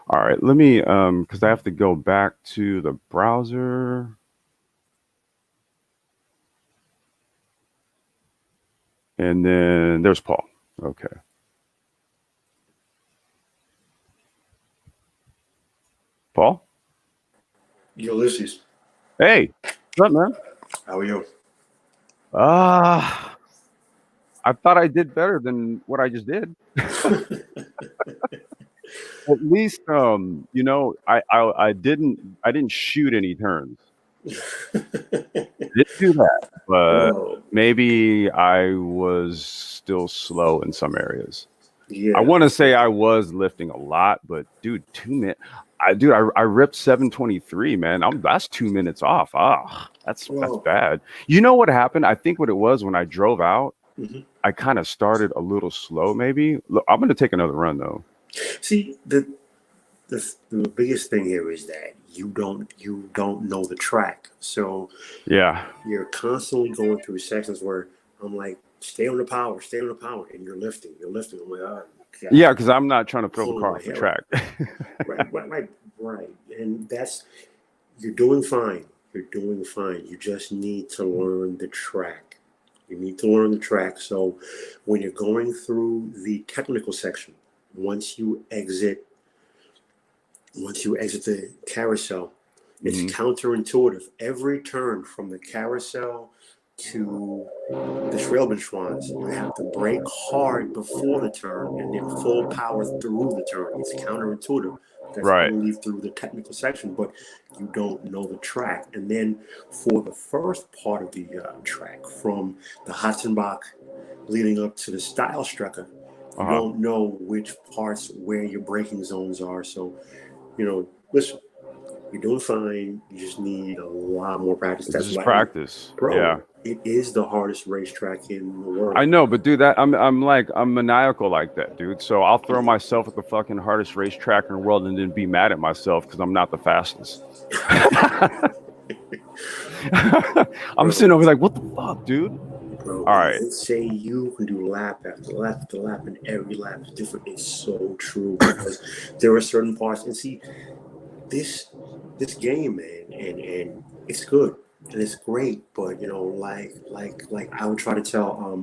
All right, let me because I have to go back to the browser. And then there's Paul. Okay. Paul?
Ulysses.
Hey, what's up, man?
How are you?
I thought I did better than what I just did. At least, I didn't shoot any turns. Didn't do that, but maybe I was still slow in some areas. I
Yeah.
want to say I was lifting a lot, but dude, 2 minutes. I ripped 723, man. That's 2 minutes off. That's
Well,
bad. You know what happened? I think what it was when I drove out,
mhm.
I kind of started a little slow, maybe. Look, I'm gonna take another run though.
See, the biggest thing here is that you don't know the track, so
Yeah.
you're constantly going through sections where I'm like, stay on the power, and you're lifting. I'm like, oh god,
Yeah, because I'm not trying to throw the
pulling
car
my
off the
hair out.
track.
Right, and that's you're doing fine. You're doing fine. You just need to learn the track. You need to learn the track. So when you're going through the technical section, once you exit once you exit the carousel, it's
Hmm.
counterintuitive. Every turn from the carousel to the Schwalbenschwanz, you have to brake hard before the turn and then full power through the turn. It's counterintuitive. That's
Right.
only through the technical section, but you don't know the track. And then for the first part of the track, from the Hatzenbach leading up to the Style Strecker, you
Uh-huh.
don't know which parts where your braking zones are. So, listen, you're doing fine. You just need a lot more practice.
It's
That's
just
why,
practice.
bro,
Yeah.
it is the hardest racetrack in the world.
I know, but dude, that I'm maniacal like that, dude. So I'll throw myself at the fucking hardest racetrack in the world and then be mad at myself because I'm not the fastest. I'm
Bro,
sitting over like, what the fuck, dude?
bro,
All
when
right.
they say you can do lap after lap after lap and every lap is different, it's so true because there are certain parts. And see, this this game, man, and it's good and it's great, but like I would try to tell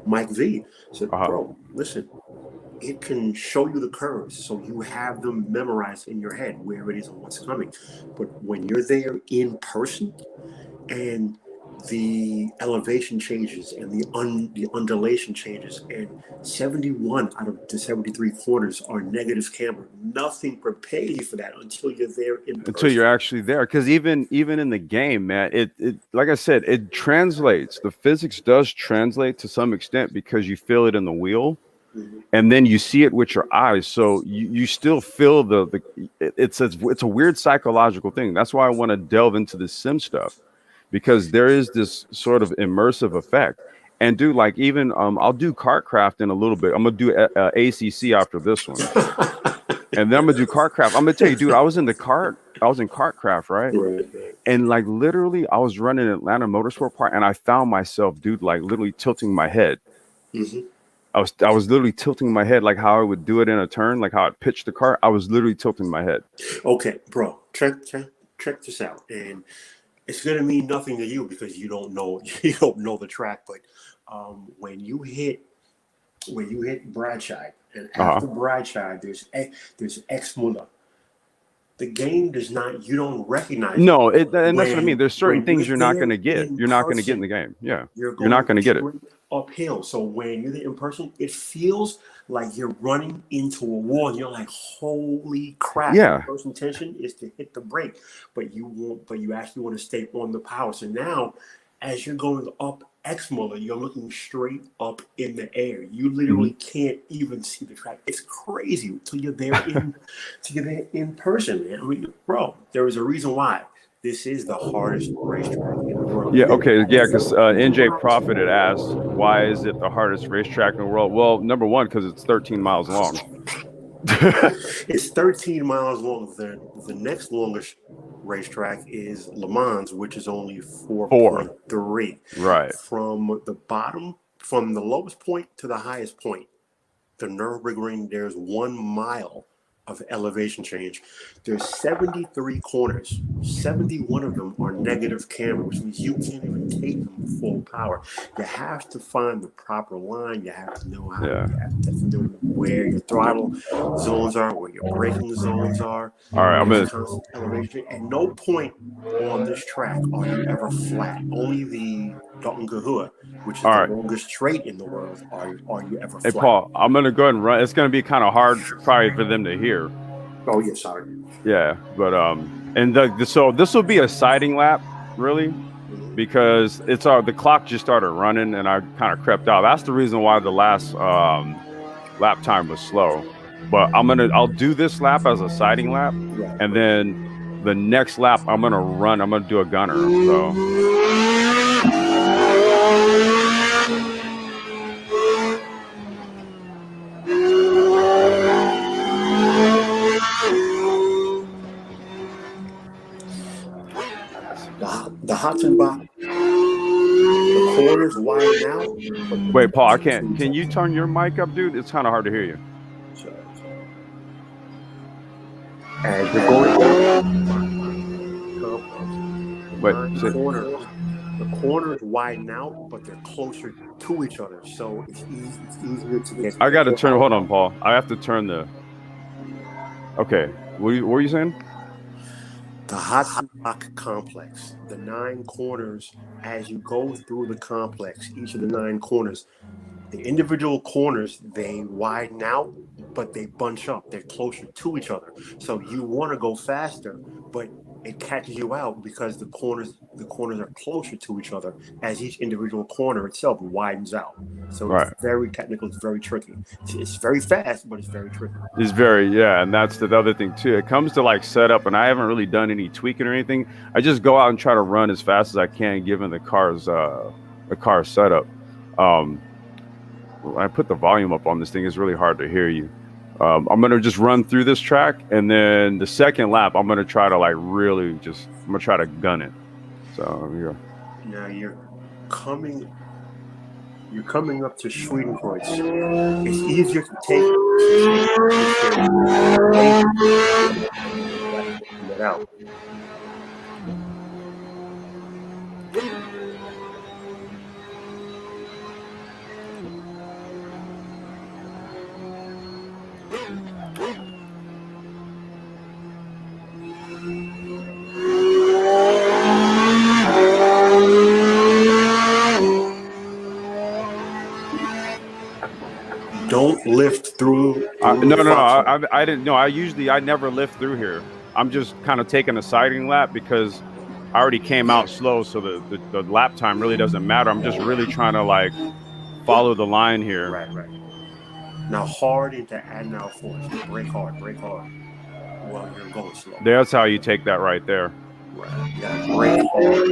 Mike V. So,
Uh-huh.
bro, listen, it can show you the curves so you have them memorized in your head where it is and what's coming. But when you're there in person and the elevation changes and the undulation changes and 71 out of the 73 corners are negative camber, nothing prepares you for that until you're there in
Until you're
person.
actually there, because even in the game, man, it like I said, it translates. The physics does translate to some extent because you feel it in the wheel
Mhm.
and then you see it with your eyes, so you still feel it's a weird psychological thing. That's why I want to delve into the sim stuff, because there is this sort of immersive effect. And do like even I'll do kartcraft in a little bit. I'm gonna do ACC after this one, and then I'm gonna do kartcraft. I'm gonna tell you, dude, I was in kartcraft, right?
Right, right.
And like literally I was running Atlanta Motorsport Park and I found myself, dude, like literally tilting my head.
Hmm.
I was literally tilting my head, like how I would do it in a turn, like how I'd pitch the car. I was literally tilting my head.
Okay, bro, check this out, and it's gonna mean nothing to you because you don't know you don't know the track. But when you hit Bradshaw, and
Uh-huh.
after Bradshaw, there's Exmouth. The game does not, you don't recognize it
No, and that's what I mean.
when
There's certain
when you're
things you're not going
there
to get.
in
You're not going to get in
person.
the game. Yeah,
You're
you're not
going
going to get it.
straight uphill. So when you're there in person, it feels like you're running into a wall. And you're like, holy crap! Your
Yeah,
first intention is to hit the brake, but you won't. But you actually want to stay on the power. So now, as you're going up Exmoor, you're looking straight up in the air. You
hmm.
literally can't even see the track. It's crazy until you're there in person, man. I mean, bro, there is a reason why this is the hardest racetrack in the world.
Yeah,
And then
okay, yeah,
there's
because
a reason
NJ
why too.
Profit had asked, why is it the hardest racetrack in the world? Well, number one, because it's 13 miles long.
It's 13 miles long. The next longest racetrack is Le Mans, which is only
Four.
4.3.
Right.
From the lowest point to the highest point, the Nürburgring, there's 1 mile of elevation change. There's 73 corners. 71 of them are negative camber, which means you can't even take them full power. You have to find the proper line. You have to know
Yeah.
where your throttle zones are, where your braking zones are.
All right.
There's constant elevation. At no point on this track are you ever flat. Only the Dalton Gahua, which is
All
the
right.
longest straight in the world, are you ever
Hey,
flat.
Paul, I'm going to go ahead and run. It's going to be kind of hard probably for them to hear.
Oh yeah, sorry.
Yeah. But, and so this will be a sighting lap, really, because the clock just started running and I kind of crept out. That's the reason why the last lap time was slow. But I'll do this lap as a siding lap,
Right.
and then the next lap I'm gonna do a gunner. So
The Hudson box, the corners widen out, but they're
wait, Paul, I
closer
can't.
to each
Can you
other.
turn your mic up, dude? It's kind of hard to hear you.
Sorry. As you're going down
Wait,
the corners widen out, but they're closer to each other, so it's easier to get.
I got to turn. Hold on, Paul. I have to turn the. Okay, what were you saying?
The Hudson Rock complex, the 9 corners, as you go through the complex, each of the 9 corners, the individual corners, they widen out, but they bunch up. They're closer to each other. So you want to go faster, but it catches you out because the corners are closer to each other as each individual corner itself widens out. So it's
Right.
very technical. It's very tricky. It's very fast, but it's very tricky.
It's very, yeah, and that's the other thing too. It comes to like setup, and I haven't really done any tweaking or anything. I just go out and try to run as fast as I can, given the car's setup. When I put the volume up on this thing, it's really hard to hear you. I'm gonna just run through this track, and then the second lap, I'm gonna try to I'm gonna try to gun it. So yeah.
Now you're coming up to Schwedenkreuz. It's easier to take it out. Don't lift through.
No. I didn't know. I never lift through here. I'm just kind of taking a siding lap because I already came out slow, so the lap time really doesn't matter. I'm just really trying to like follow the line here.
Right. Now hard into add now force. Brake hard. While you're going slow.
That's how you take that right there.
Right. You gotta brake hard.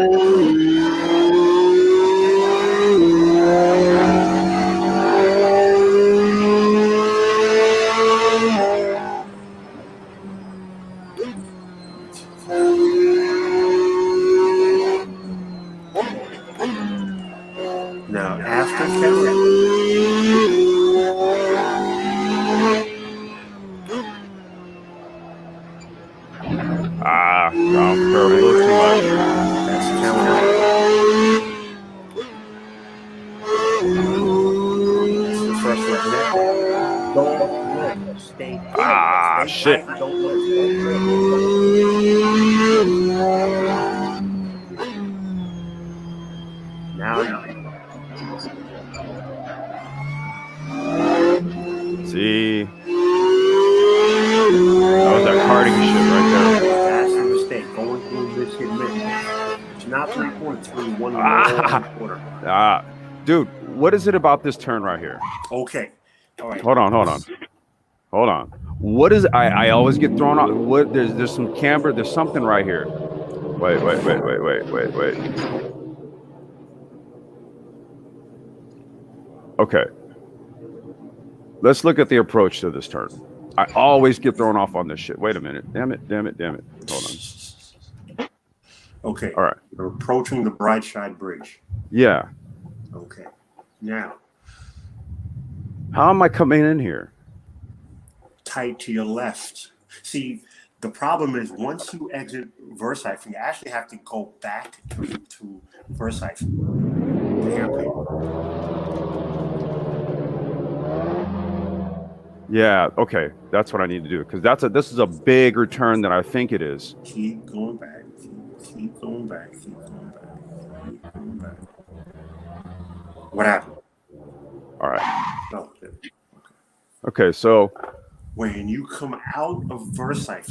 Now after
I'm curving a little too much.
That's counter. That's the first one now. Don't lift. Stay tight.
Shit.
Tight. Don't lift. Now
see. That was that karting shit right there.
That's the mistake. Going through this hit miss. It's not 3 points. 3-1 quarter.
Dude, what is it about this turn right here?
Okay. All right.
Hold on. What is I always get thrown off. What there's some camber. There's something right here. Wait. Okay. Let's look at the approach to this turn. I always get thrown off on this shit. Wait a minute. Damn it. Hold on.
Okay.
All right.
We're approaching the Brightside Bridge.
Yeah.
Okay. Now.
How am I coming in here?
Tight to your left. See, the problem is once you exit Versailles, you actually have to go back to Versailles.
Yeah, okay. That's what I need to do because this is a big return than I think it is.
Keep going back. Keep going back. What happened?
All right.
Oh,
okay, so
when you come out of Versailles,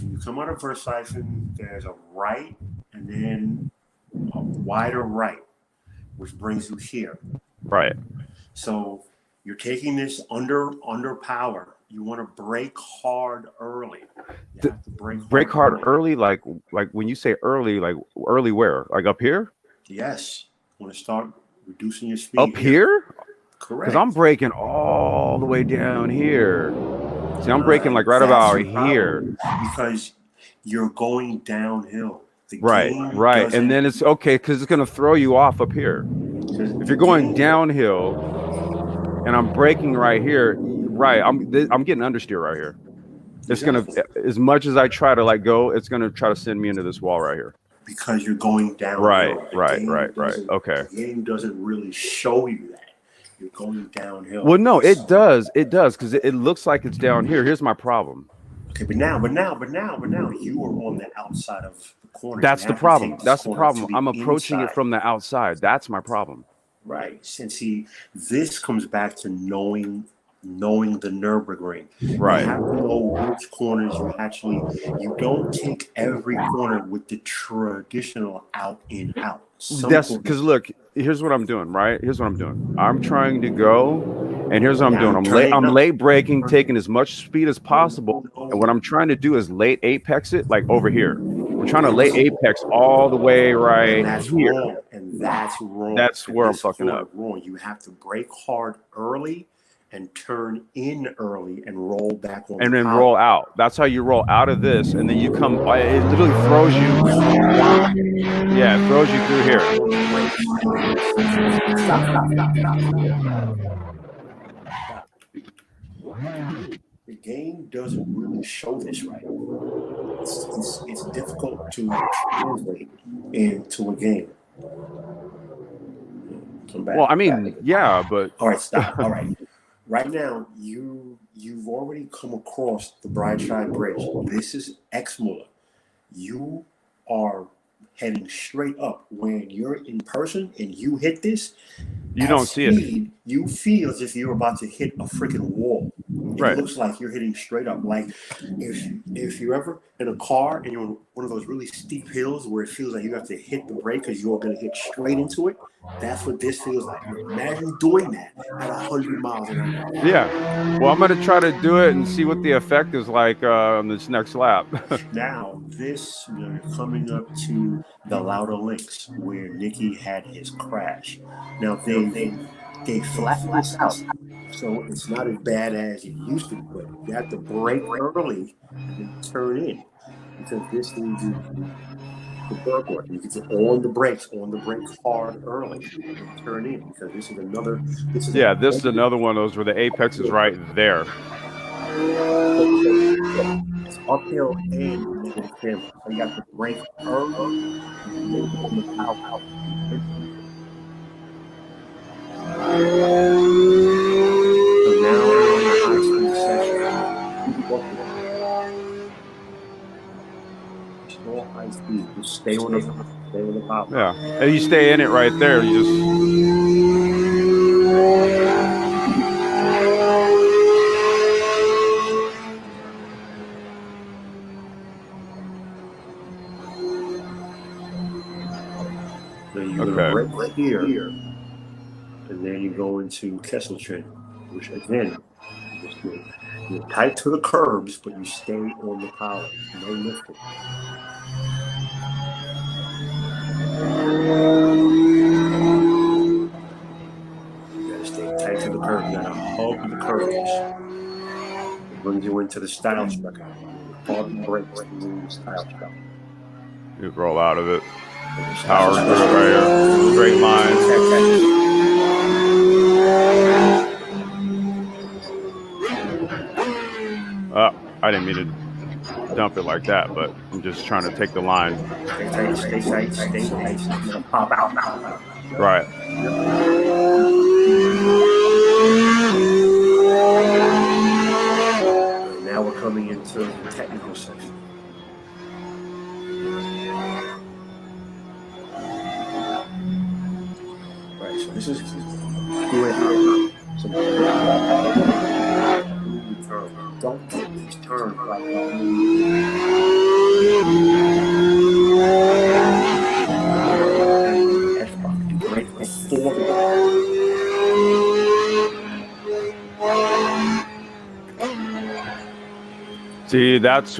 there's a right and then a wider right, which brings you here.
Right.
So You're taking this under power. You want to break hard early. You have to
Break hard early, like when you say early, like early where? Like up here?
Yes. You want to start reducing your speed
Up here? Because I'm
Correct.
breaking all the way down here. See, I'm breaking like right
That's
about
your
here.
problem because you're going downhill. The
Right,
game
right. And
doesn't
then it's okay because it's gonna throw you off up here.
because
If
the
you're going
game
downhill and I'm braking right here, right, I'm getting understeer right here. It's gonna,
exactly
as much as I try to like go, it's gonna try to send me into this wall right here.
because you're going
Right,
downhill.
right, right, right. Okay.
The game doesn't really show you that. You're going downhill.
Well, no, it does. It does because it looks like it's down here. Here's my problem.
Okay, but now you are on the outside of the corner.
That's
You
the
have to
problem.
take this
That's the
corner to
problem.
the
I'm approaching it
inside.
from the outside. That's my problem.
Right. And see, this comes back to knowing the Nürburgring. You
Right.
have to know which corners you don't take every corner with the traditional out in out. Some
That's
corners
because look, here's what I'm doing, right? Here's what I'm doing. I'm trying to go, and here's what I'm
now
doing.
you turn it
I'm
up.
late braking, taking as much speed as possible. And what
No,
I'm trying to do is late apex it like over here. I'm trying to late apex all the way right
and that's
here.
wrong. And that's wrong.
That's where I'm
This
fucking
corner
up.
wrong. You have to brake hard early and turn in early and roll back on
And
the
then
power.
roll out. That's how you roll out of this, and then you come. It literally throws you. Yeah, it throws you through here.
Stop. The game doesn't really show this right. It's difficult to translate into a game. Come back.
Well, I mean, yeah, but
All right, stop. All right. Right now, you've already come across the Brightside Bridge. This is Exmoor. You are heading straight up. When you're in person and you hit this,
you don't see it.
You feel as if you're about to hit a freaking wall. It
Right.
looks like you're hitting straight up. Like if you're ever in a car and you're on one of those really steep hills where it feels like you have to hit the brake because you're going to hit straight into it. That's what this feels like. Imagine doing that at 100 miles an hour.
Yeah. Well, I'm going to try to do it and see what the effect is like on this next lap.
Now, you're coming up to the Lauda Links where Nicky had his crash. Now they flattened this out, so it's not as bad as it used to be. But you have to brake early and then turn in because this leads you to Bergwood. You get on the brakes hard early and turn in because this is
Yeah, this is another one of those where the apex is right there.
It's uphill and negative camber. So you got to brake early and then on the power. So now you're on the high speed section. Slow high speed. Just stay on the power.
Yeah. And you stay in it right there. You just.
So you're going to brake here, and then you go into Kesselchen, which again, you're tight to the curbs, but you stay on the power. No lifting. You gotta stay tight to the curb. You gotta hug the curbs. It brings you into the style structure. Hard brakes in the style structure.
You roll out of it. Power through it right here. Straight lines. I didn't mean to dump it like that, but I'm just trying to take the line.
Stay tight. Pop out.
Right.
Now we're coming into the technical section. Right, so this is don't take these turns like brake before the
See, that's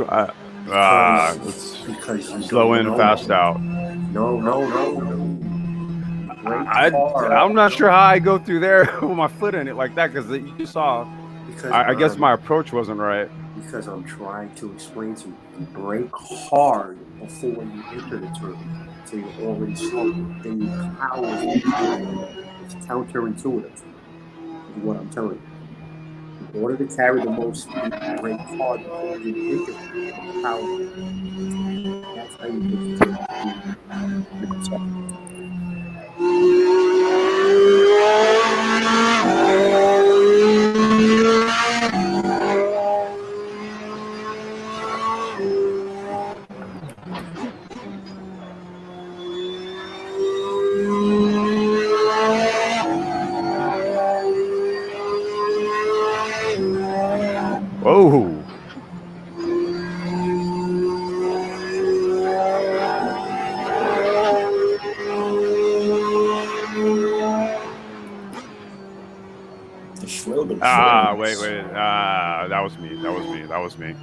Because you
slow
don't
in,
know.
fast out.
No. Brake
I
hard
I'm not sure how I go through there with my foot in it like that because you just saw.
because
I guess my approach wasn't right.
because I'm trying to explain to you. You brake hard before you enter the turn, so you're already slow. Then you power through the turn. It's counterintuitive, is what I'm telling you. In order to carry the most speed, you brake hard before you even enter it, and you power into it. That's how you get to speed more second.
Whoa.
The shrill
Wait. That was me. That was me.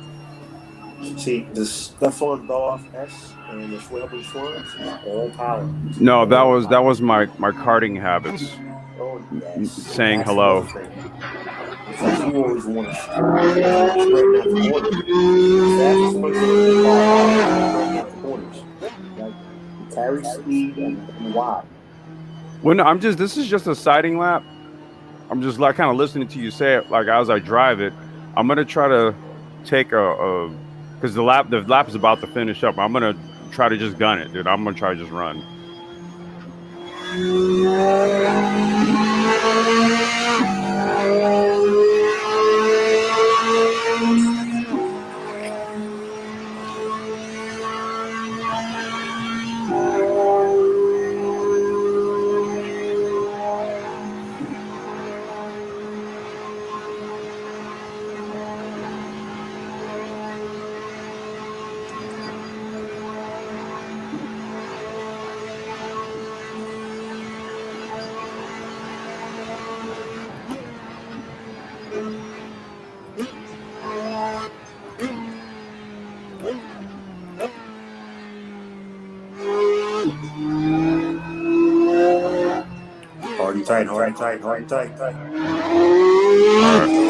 See, the Stefan Belloff S and the Schwalben Schwans is all power. It's
No,
all
that
power.
was my karting habits.
Oh yes,
Saying
that's the other
hello.
thing. Because you always want to straighten out the corners. The fastest person in the car knows how to straighten out the corners. Right? You carry speed and learn why.
Well, no, I'm just. This is just a sighting lap. I'm just like kind of listening to you say it. Like as I drive it, I'm gonna try to take a because the lap is about to finish up. I'm gonna try to just gun it, dude. I'm gonna try to just run.
Hard and tight, hard and tight, hard and tight.
All right.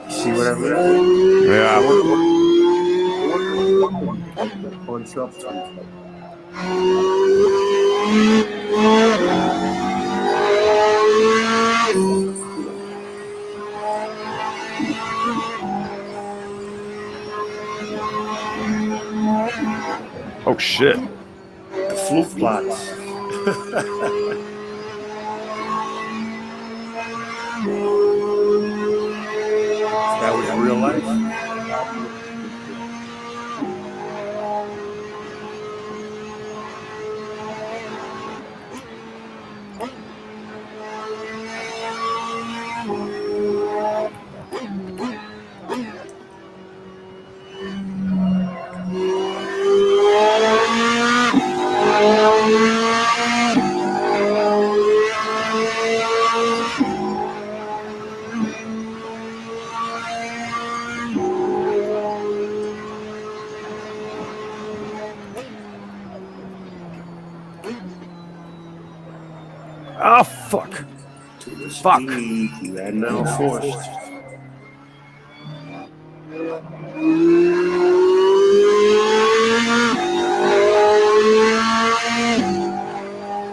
See what I mean?
Yeah.
Order of quality makes that punch up to each other.
Oh shit.
The fluke plots. That was real life.
Oh fuck.
To the
Fuck.
speed you had now forced.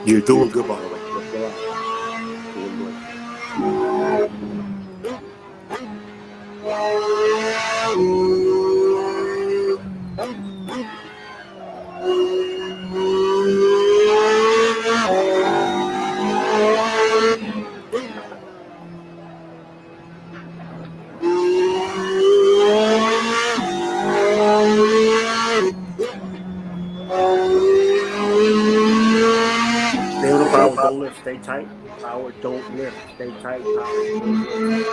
You're doing good, by the way. Relax. Doing great. lift. Stay tight. Power, don't lift. Stay tight. Power, don't lift.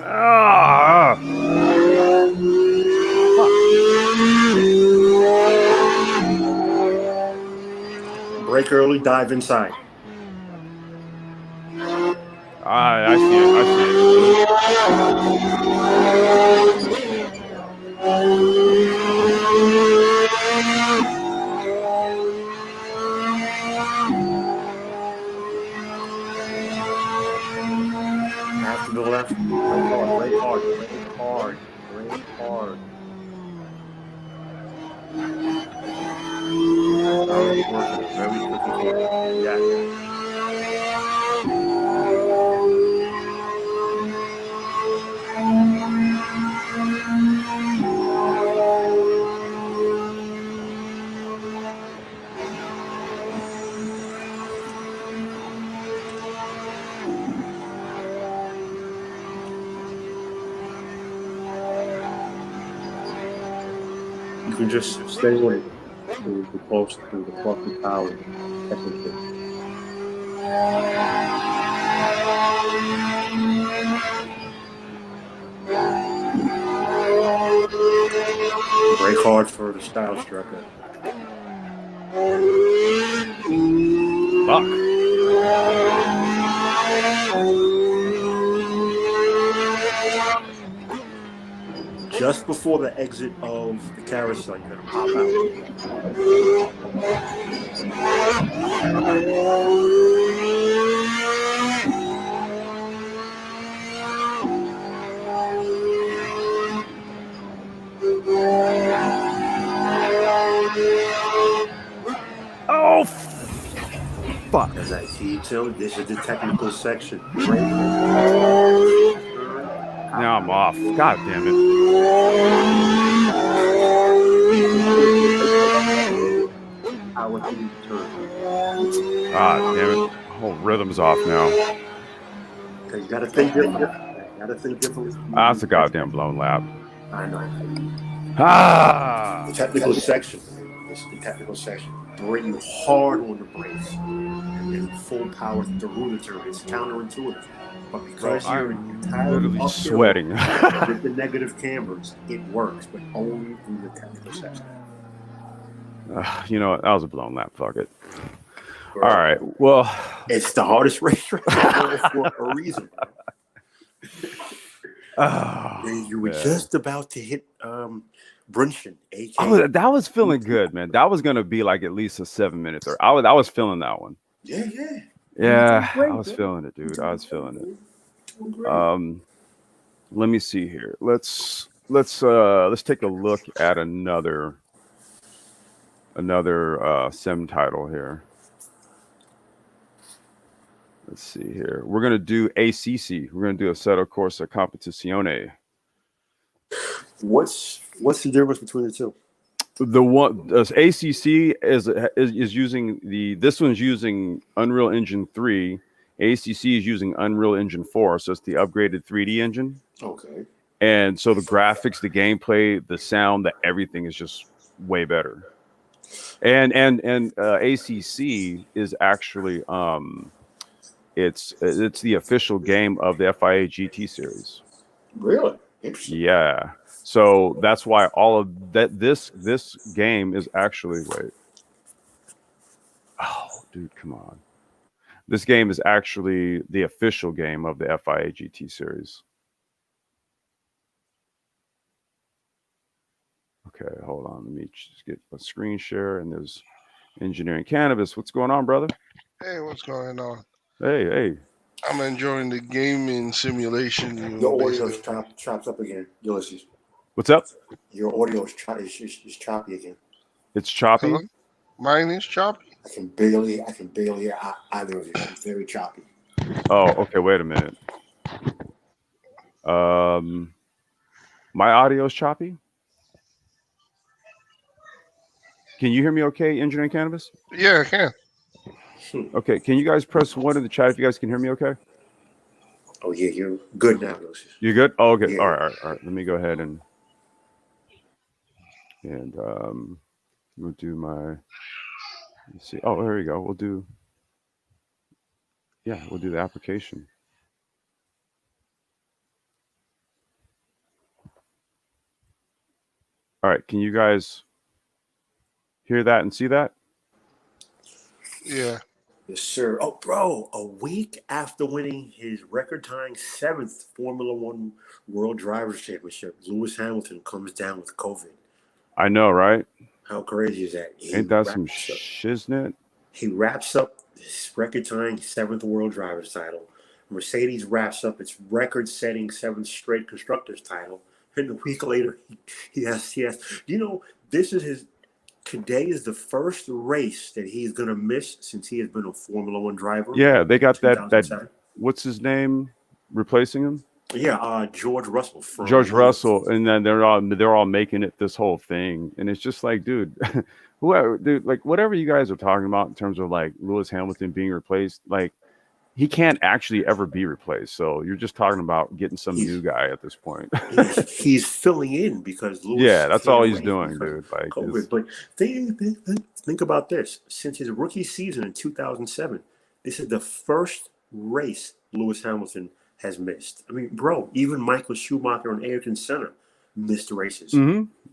Ah, fuck.
Break early, dive inside.
I see it. I see
Half to the left. Break hard. Break hard. Break hard. Break hard. Power working. Very quick and clean. Yeah. You can just stay away to the close to the fluffy power. Technically. Break hard for the style striker.
Fuck.
Just before the exit of the carousel, you're gonna pop out.
Oh, fuck.
As I keep telling, this is the technical section. Break hard. Turn.
Now I'm off. God damn it.
Power through the turn.
Ah, damn it. Whole rhythm's off now.
Okay, you gotta think differently. You gotta think differently.
That's a goddamn blown lap.
I know.
Ah.
The technical section. This is the technical section. Bring you hard on the brakes and then full power through the turn. It's counterintuitive, but because
Bro,
you're
I'm
entirely
literally
uphill
sweating.
with the negative cambers, it works, but only through the technical section.
You know what? That was a blown lap. Fuck it. All right. Well,
It's the hardest racetrack for a reason. You were just about to hit Brunson, aka.
that was feeling good, man. That was gonna be like at least a 7 minutes, or I was feeling that one.
Yeah.
Yeah,
great,
I was
man.
feeling it, dude. I was feeling it.
Doing great.
Let me see here. Let's take a look at another sim title here. Let's see here. We're gonna do ACC. We're gonna do Assetto Corsa Competizione.
What's the difference between the two?
The one ACC is using this one's using Unreal Engine 3. ACC is using Unreal Engine 4, so it's the upgraded 3D engine.
Okay.
And so the graphics, the gameplay, the sound, everything is just way better. And ACC is actually it's the official game of the FIA GT series.
Really? Interesting.
Yeah. So that's why all of that this game is actually oh dude, come on. This game is actually the official game of the FIA GT series. Okay, hold on. Let me just get a screen share, and there's Engineering Cannabis. What's going on, brother?
Hey, what's going on?
Hey.
I'm enjoying the gaming simulation.
Your audio's chops up again, Ulysses.
What's up?
Your audio is choppy again.
It's choppy.
Hello? Mine is choppy.
I can barely hear either of you. It's very choppy.
Oh, okay. Wait a minute. My audio is choppy. Can you hear me okay, Engineering Cannabis?
Yeah, I can.
Okay, can you guys press 1 in the chat if you guys can hear me okay?
Oh, yeah, you're good now, Ulysses.
You good? Oh, okay.
Yeah.
All right. Let me go ahead and And we'll do my. Let's see. Oh, there we go. We'll do the application. All right. Can you guys hear that and see that?
Yeah.
Yes, sir. Oh, bro, a week after winning his record tying seventh Formula One World Drivers' Championship, Lewis Hamilton comes down with COVID.
I know, right?
How crazy is that?
Ain't that some shiznit?
He wraps up his record tying seventh World Drivers title. Mercedes wraps up its record setting seventh straight Constructors title. And a week later, he has. You know, this is his. Today is the first race that he's going to miss since he has been a Formula One driver
Yeah, they got that.
2007.
What's his name replacing him?
Yeah, George Russell from
George
Williams.
Russell, and then they're all making it this whole thing, and it's just like, dude, whoever, dude, like whatever you guys are talking about in terms of like Lewis Hamilton being replaced, like he can't actually ever be replaced. So you're just talking about getting some
He's
new guy at this point.
he's filling in because
Yeah,
Lewis
that's all
can't
he's
race
doing,
because
dude. Like,
COVID. But think about this: since his rookie season in 2007, this is the first race Lewis Hamilton has missed. I mean, bro, even Michael Schumacher and Ayrton Senna missed races.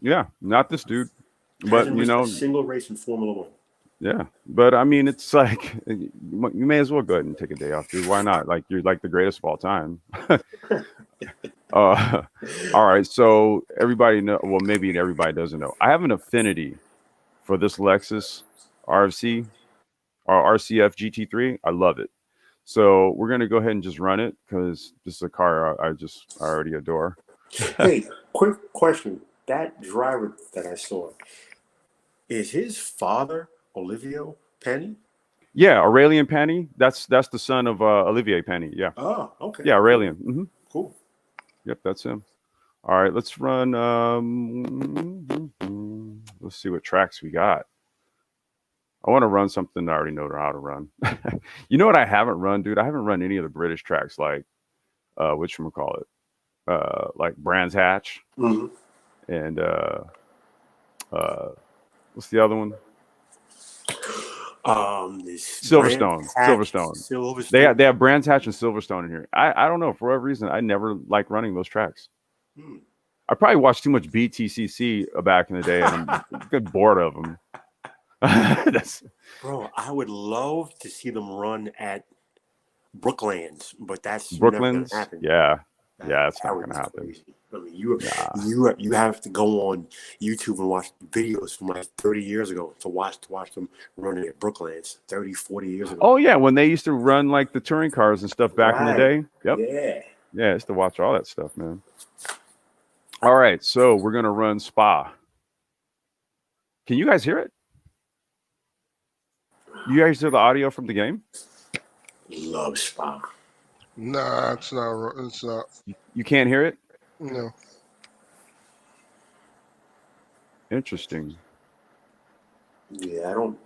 yeah, not this dude, but
Hasn't missed a single race in Formula One.
yeah, but I mean, it's like you may as well go ahead and take a day off, dude. Why not? Like you're like the greatest of all time. All right, so everybody know. Well, maybe everybody doesn't know. I have an affinity for this Lexus RFC or RCF GT3. I love it. So we're gonna go ahead and just run it because this is a car I already adore.
Hey, quick question: that driver that I saw, is his father Olivio Penny?
Yeah, Aurelian Penny. That's the son of Olivier Penny. Yeah,
Oh, okay,
yeah,
cool,
Aurelian.
cool.
Yep, that's him. All right, let's run. Let's see what tracks we got. I want to run something I already know how to run. You know what I haven't run, dude? I haven't run any of the British tracks like which one call it, like Brands Hatch
Mm-hmm.
and uh, what's the other one?
This brand
Silverstone.
hatch
Silverstone.
Silverstone.
They have Brands Hatch and Silverstone in here. I don't know for whatever reason I never like running those tracks.
Hmm.
I probably watched too much BTCC back in the day, and I'm get bored of them. That's
Bro, I would love to see them run at Brooklands, but that's never gonna
Brooklands.
happen.
Yeah,
That,
yeah, it's
that
not
would
gonna
be
happen.
crazy. I mean, you
Nah.
you have to go on YouTube and watch videos from like 30 years ago to watch them running at Brooklands 30, 40 years ago.
Oh yeah, when they used to run like the touring cars and stuff back in the
Right.
day. Yep.
Yeah.
Yeah, I used to watch all that stuff, man. All right, so we're gonna run Spa. Can you guys hear it? You guys hear the audio from the game?
Love Spa.
Nah, it's not. It's not.
You can't hear it?
No.
Interesting.
Yeah, I don't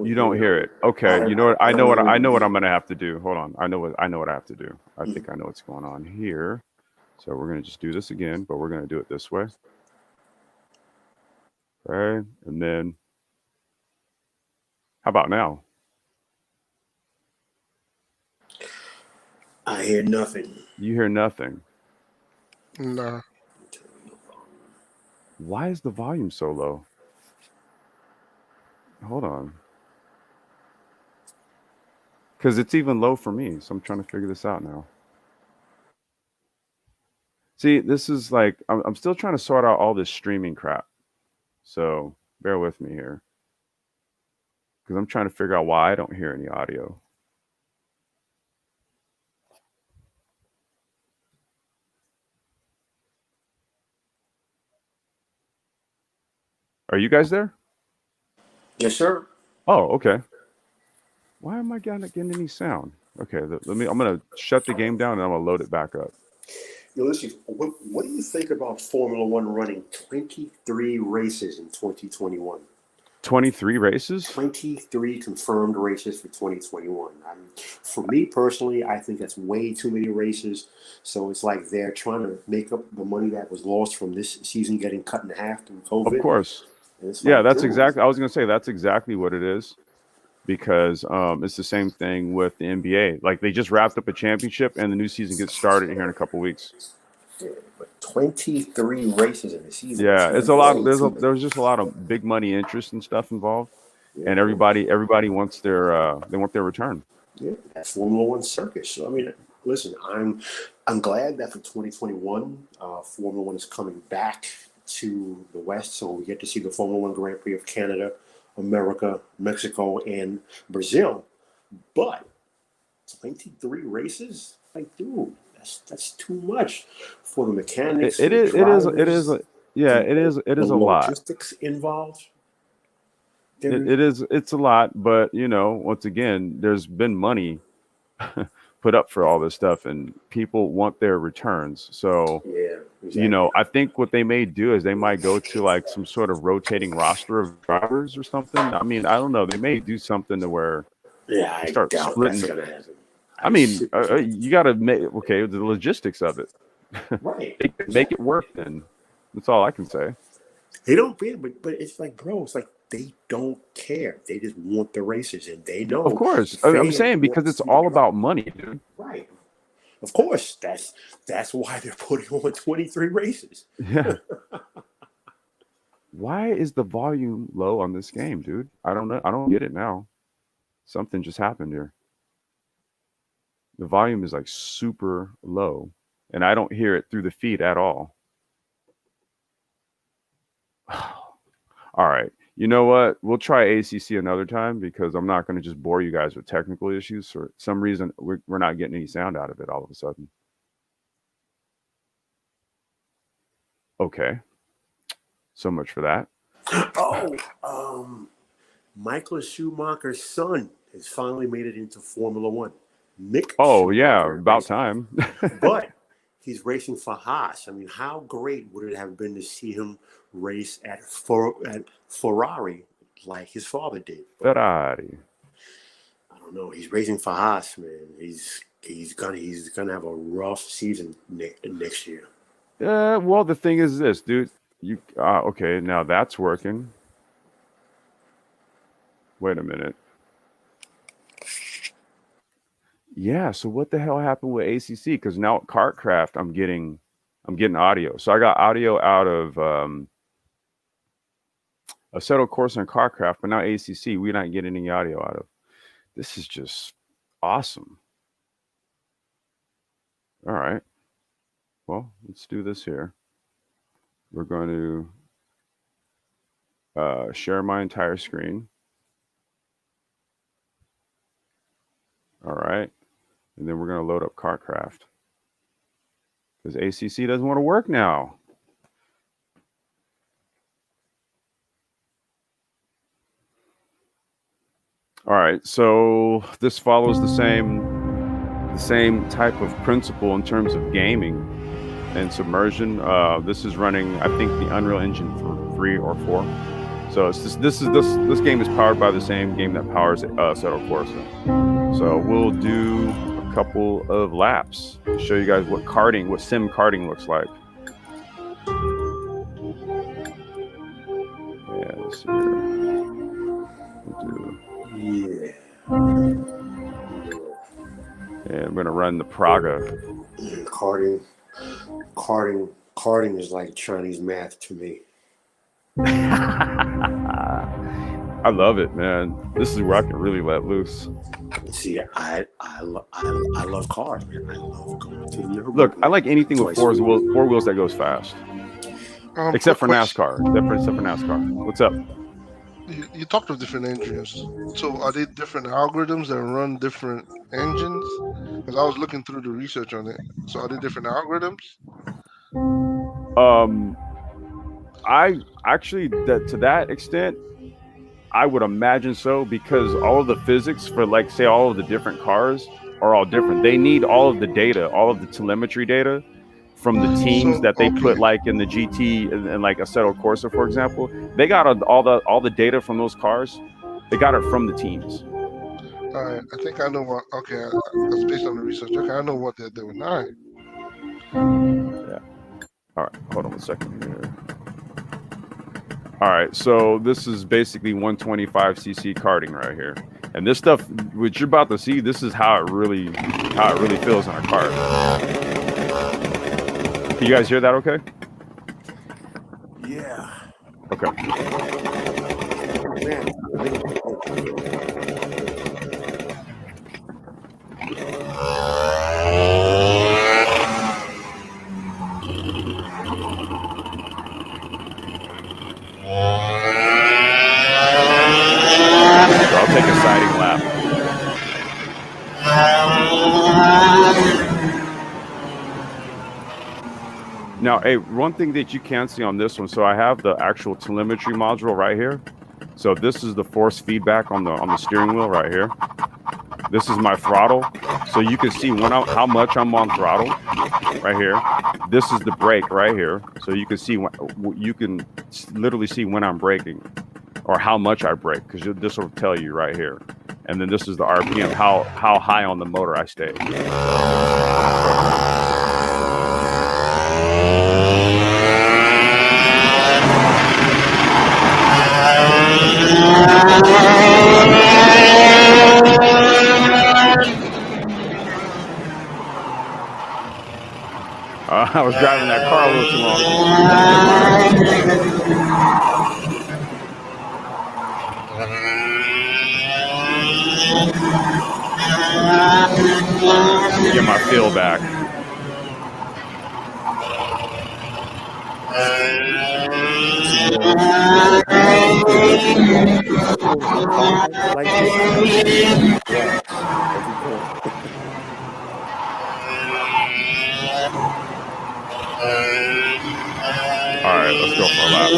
You
hear
don't
it
hear
on
it. Okay. You know what?
I don't hear
I
the
know what I'm
music.
gonna have to do. Hold on. I know what I have to do. I
Mm.
think I know what's going on here. So we're gonna just do this again, but we're gonna do it this way. Okay. And then how about now?
I hear nothing.
You hear nothing.
Nah.
Why is the volume so low? Hold on. Because it's even low for me. So I'm trying to figure this out now. See, this is like, I'm still trying to sort out all this streaming crap. So bear with me here. Because I'm trying to figure out why I don't hear any audio. Are you guys there?
Yes, sir.
Oh, okay. Why am I not getting any sound? Okay, let me. I'm gonna shut the game down and I'm gonna load it back up.
Yo, listen, what do you think about Formula One running 23 races in 2021?
23 races?
23 confirmed races for 2021. For me personally, I think that's way too many races. So it's like they're trying to make up the money that was lost from this season getting cut in half through
Of
COVID.
course.
And it's
Yeah,
like,
that's
dude,
exactly. I was gonna say that's exactly what it is, because it's the same thing with the NBA. Like they just wrapped up a championship, and the new season gets started here in a couple weeks.
but 23 races in the season is
Yeah, it's a lot.
way too many.
There's just a lot of big money interest and stuff involved,
Yeah,
and everybody wants their they want their return.
yeah, that's Formula One circus. So I mean, listen, I'm glad that for 2021, Formula One is coming back to the West, so we get to see the Formula One Grand Prix of Canada, America, Mexico, and Brazil. But 23 races, like, dude, that's too much for the
It,
mechanics, for
it
the
is it is it is
drivers,
yeah,
the
it
the
is a lot.
logistics involved.
It's a lot, but once again, there's been money put up for all this stuff, and people want their returns. So
Yeah, exactly.
I think what they may do is they might go to like some sort of rotating roster of drivers or something. I mean, I don't know. They may do something to where
Yeah,
they
I
start
doubt
splitting
that's
the.
gonna happen.
I
I
mean,
seriously,
you got to make the logistics of it.
right,
Make it
exactly.
work. Then that's all I can say.
They don't care, but it's like, bro, it's like they don't care. They just want the races, and they
Of
know the
course, I'm
fans
saying
want
because
to
it's
see the
all
drama.
about money, dude.
Right. Of course, that's why they're putting on 23 races.
Yeah. Why is the volume low on this game, dude? I don't know. I don't get it now. Something just happened here. The volume is like super low, and I don't hear it through the feed at all. All right. You know what? We'll try ACC another time because I'm not going to just bore you guys with technical issues. For some reason, we're not getting any sound out of it all of a sudden. Okay. So much for that.
Oh, Michael Schumacher's son has finally made it into Formula One. Mick
Oh, yeah.
Schumacher
About
racing,
time.
but he's racing for Haas. I mean, how great would it have been to see him race at Ferrari like his father did? But
Ferrari.
I don't know. He's racing for Haas, man. He's gonna have a rough season next year.
Well, the thing is this, dude. Okay, now that's working. Wait a minute. Yeah, so what the hell happened with ACC? Because now at Kartcraft, I'm getting audio. So I got audio out of Assetto Corsa and Kartcraft, but now ACC, we're not getting any audio out of. This is just awesome. All right. Well, let's do this here. We're going to share my entire screen. All right. And then we're going to load up Kartcraft. Because ACC doesn't want to work now. All right, so this follows the same type of principle in terms of gaming and submersion. This is running, I think, the Unreal Engine for 3 or 4. So it's this game is powered by the same game that powers Assetto Corsa. So we'll do a couple of laps to show you guys what sim karting looks like. Yeah, let's see here. We'll do.
Yeah.
And we're gonna run the Praga.
Karting is like Chinese math to me.
I love it, man. This is where I can really let loose.
See, I love cars, man. I love going to the Nürburgring.
Look, I like anything with
twice a week.
four wheels that goes fast, except for
Quick question.
NASCAR. Except for NASCAR. What's up?
You talked of different engines. So are they different algorithms that run different engines? Because I was looking through the research on it. So are they different algorithms?
I actually to that extent, I would imagine so, because all of the physics for, like, say, all of the different cars are all different. They need all of the data, all of the telemetry data from the teams
So
that they put
okay,
like in the GT and like Assetto Corsa, for example. They got all the data from those cars. They got it from the teams.
all right. I think I know what. Okay, that's based on the research. Okay, I know what they're doing. All right.
Yeah. All right. Hold on a second here. All right. So this is basically 125cc karting right here. And this stuff, what you're about to see, this is how it really feels in a car. Can you guys hear that? Okay.
Yeah.
Okay.
Man,
So I'll take a siding lap. Now, hey, one thing that you can see on this one, so I have the actual telemetry module right here. So this is the force feedback on the steering wheel right here. This is my throttle, so you can see how much I'm on throttle right here. This is the brake right here, so you can see you can literally see when I'm braking or how much I brake, because this will tell you right here. And then this is the RPM, how high on the motor I stay. I was driving that car a little too long. Get my feel back.
like this, yes, every corner.
All right, let's go for a lap.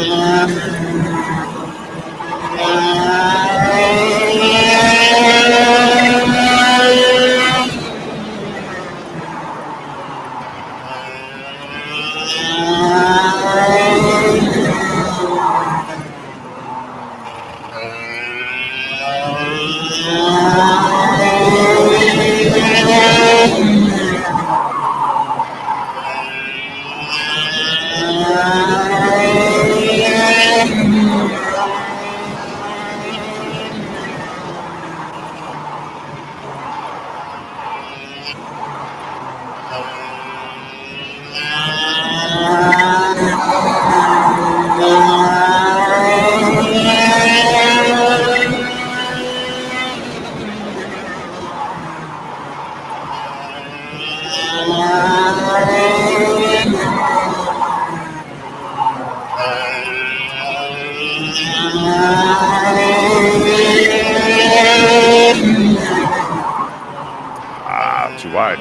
Too wide.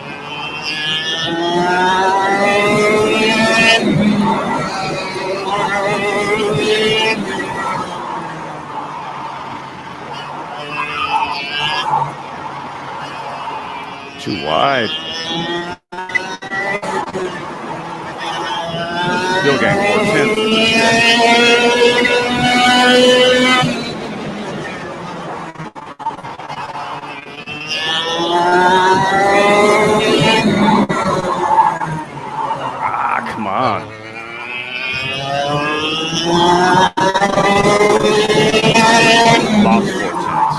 Too wide. Still getting 410, which is good. Come on. Lost 410s.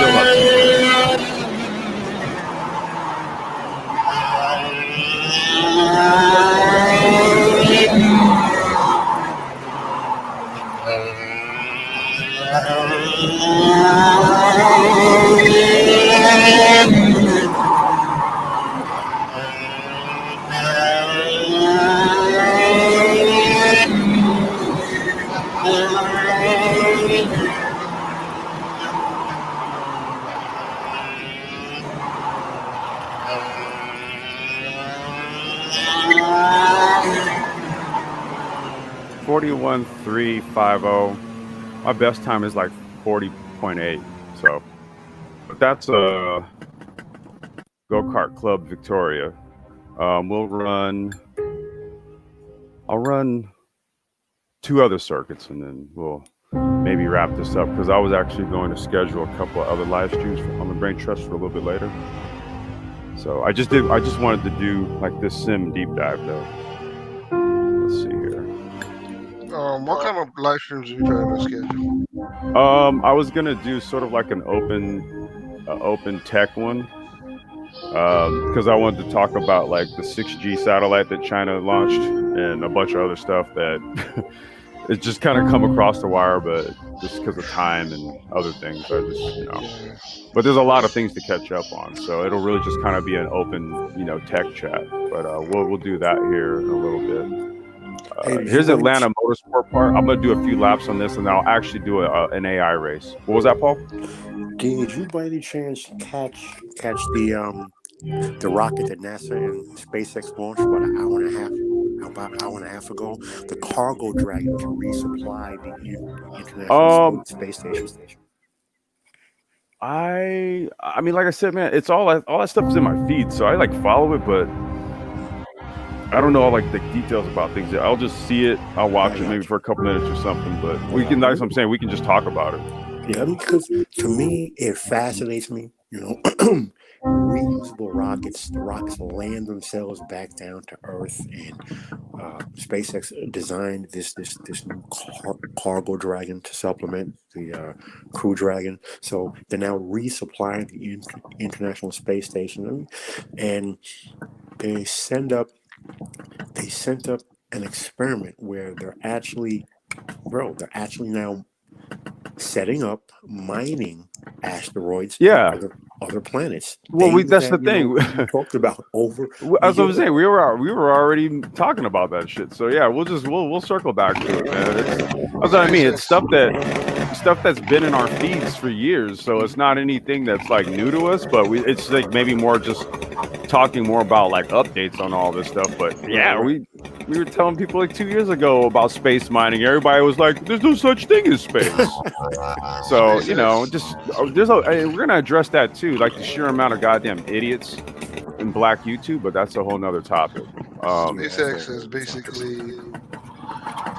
Still up 210. 41,350. My best time is like 40.8. So, but that's Go Kart Club Victoria. We'll run. I'll run two other circuits, and then we'll maybe wrap this up because I was actually going to schedule a couple of other live streams on the Brain Trust for a little bit later. So I just did. I just wanted to do like this sim deep dive though. Let's see here.
What kind of live streams are you trying to schedule?
I was gonna do sort of like an open tech one because I wanted to talk about like the 6G satellite that China launched and a bunch of other stuff that it's just kind of come across the wire, but just because of time and other things, I just
Yeah.
But there's a lot of things to catch up on, so it'll really just kind of be an open, tech chat. But we'll do that here in a little bit.
Hey, did you
Here's
by any
Atlanta Motorsport Park. I'm gonna do a few laps on this, and then I'll actually do an AI race. What was that, Paul?
did you by any chance catch the rocket that NASA and SpaceX launched about an hour and a half ago? The cargo dragon to resupply the International
Um,
Space Station.
I mean, like I said, man, it's all that stuff is in my feed, so I like follow it, but I don't know all like the details about things. I'll just see it, I'll
Yeah, I
watch it maybe
got
for a couple minutes or something. But we
you.
can, that's what I'm saying, we can just talk about it.
Yeah, because to me, it fascinates me. Reusable rockets. The rockets land themselves back down to Earth, and SpaceX designed this new cargo dragon to supplement the Crew Dragon. So they're now resupplying the International Space Station, and they send up they sent up an experiment where they're actually now setting up mining asteroids and
Yeah.
other planets.
Well,
Things
that's the
that
thing.
we talked about over a
As I
year
was saying,
ago.
we were already talking about that shit. So yeah, we'll circle back to it, man. That's what I mean. It's
SpaceX.
stuff that's been in our feeds for years. So it's not anything that's like new to us, but it's like maybe more just talking more about like updates on all this stuff. But
Right,
yeah,
right.
we were telling people like 2 years ago about space mining. Everybody was like, "There's no such thing as space." So
SpaceX.
just we're gonna address that too, like the sheer amount of goddamn idiots in Black YouTube, but that's a whole nother topic.
Yeah, that's a
SpaceX
whole
is
other topic.
basically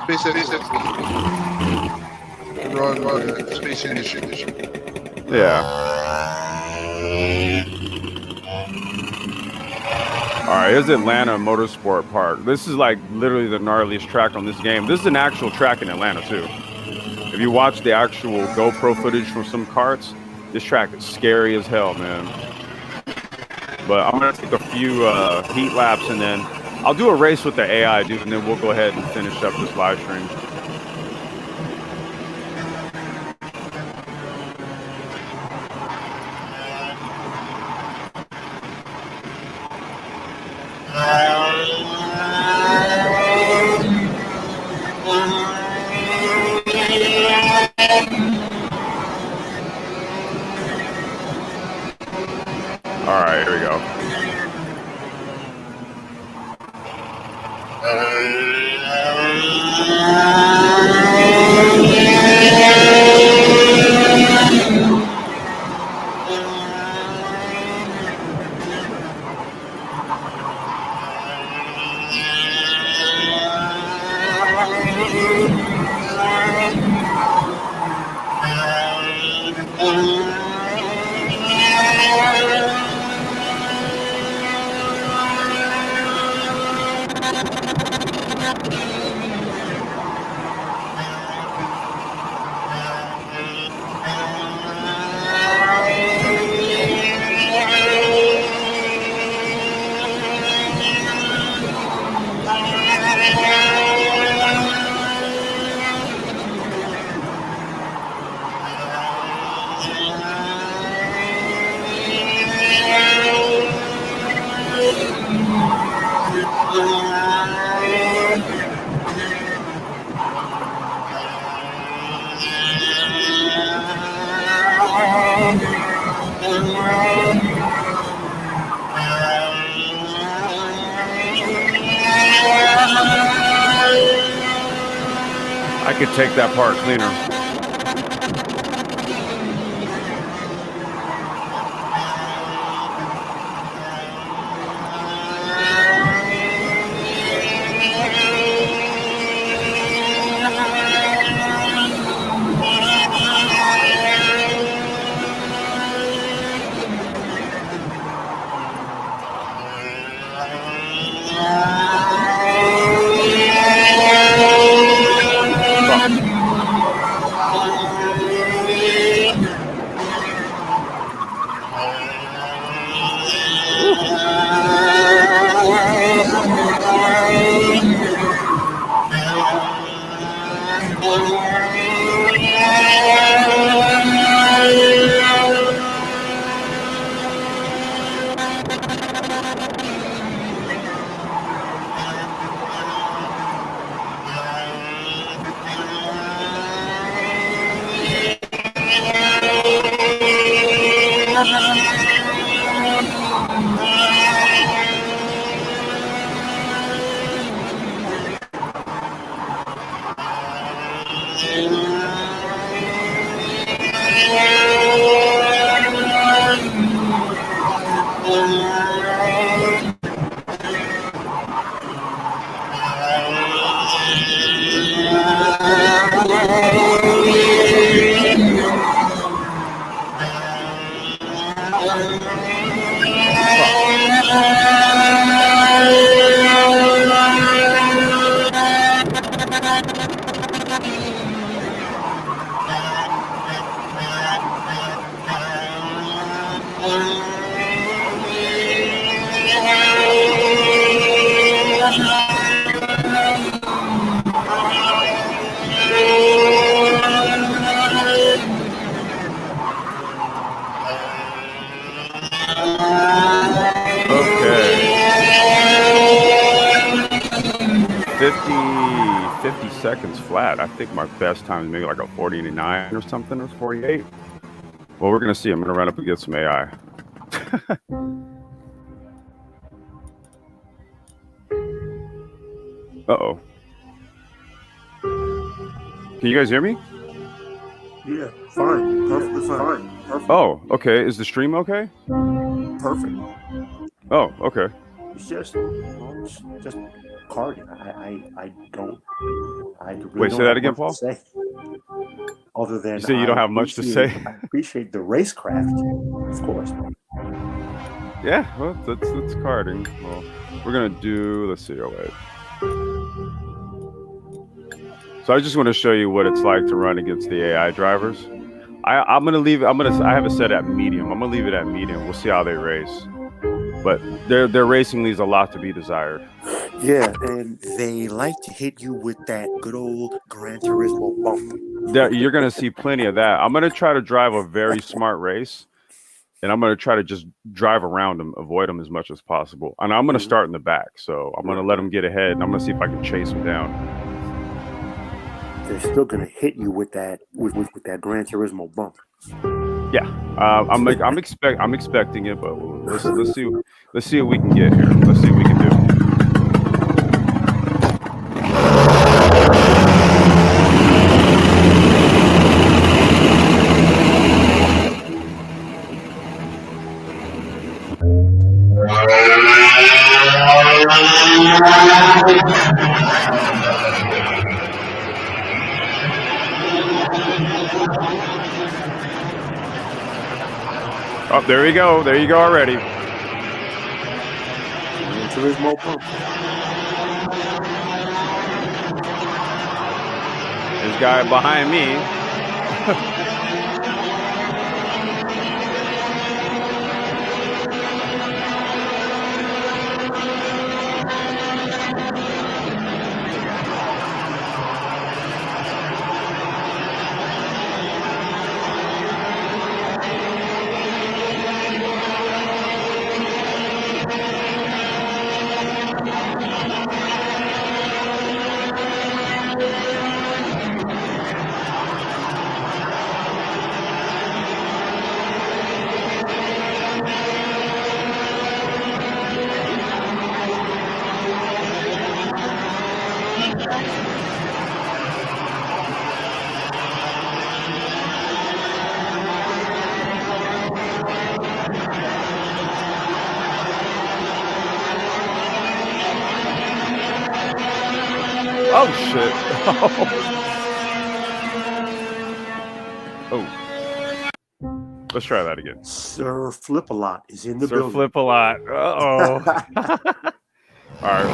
SpaceX is run the space industry.
Yeah. All right, here's Atlanta Motorsport Park. This is like literally the gnarliest track on this game. This is an actual track in Atlanta too. If you watch the actual GoPro footage from some karts, this track is scary as hell, man. But I'm gonna take a few heat laps and then I'll do a race with the AI, dude, and then we'll go ahead and finish up this live stream. All right, here we go. I could take that part cleaner. Okay. 50 seconds flat. I think my best time is maybe like a 49 or something, or 48. Well, we're going to see. I'm going to run up and get some AI. Uh-oh. Can you guys hear me?
Yeah, fine. Perfectly fine. Perfect.
Oh, okay. Is the stream okay?
Perfect.
Oh, okay.
It's just, it's just carding. I don't. I really
Wait,
don't
say that
have
again,
much
Paul?
to say. Other than
You say you don't have much to say?
I appreciate the racecraft, of course.
Yeah, well, that's carding. Well, we're gonna do. Let's see. Oh wait. So I just want to show you what it's like to run against the AI drivers. I'm gonna leave. I have it set at medium. I'm gonna leave it at medium. We'll see how they race. But their racing leaves a lot to be desired.
Yeah, and they like to hit you with that good old Gran Turismo bump.
You're gonna see plenty of that. I'm gonna try to drive a very smart race, and I'm going to try to just drive around them, avoid them as much as possible. And I'm going to start in the back. So I'm going to let them get ahead, and I'm going to see if I can chase them down.
They're still going to hit you with that with that Gran Turismo bump.
Yeah, I'm expecting it, but let's see what we can get here. Let's see what we can do. Oh, there you go. There you go already.
Gran Turismo bump.
This guy behind me. shit. Oh. Let's try that again.
Sir Flip-A-Lot is in the
Sir
building.
Flip-A-Lot. Uh-oh. All right.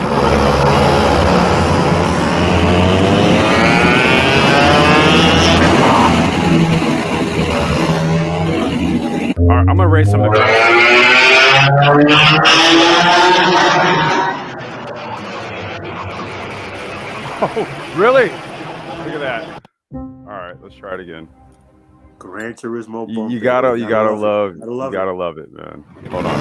All right, I'm gonna raise some of the Oh, really? Look at that. All right, let's try it again.
Gran Turismo bump.
You gotta love it, man. Hold on.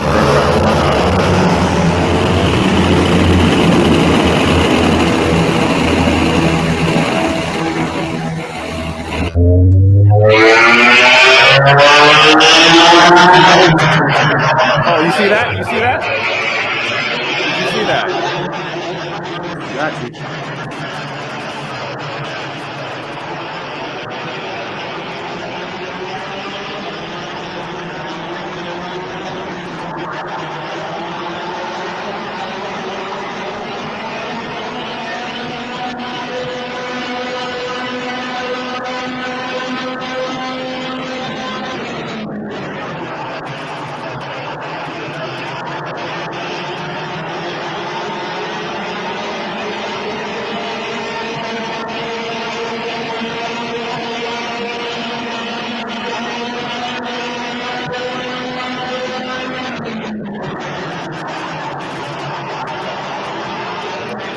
Oh, you see that? You see that? Did you see that?
Got you.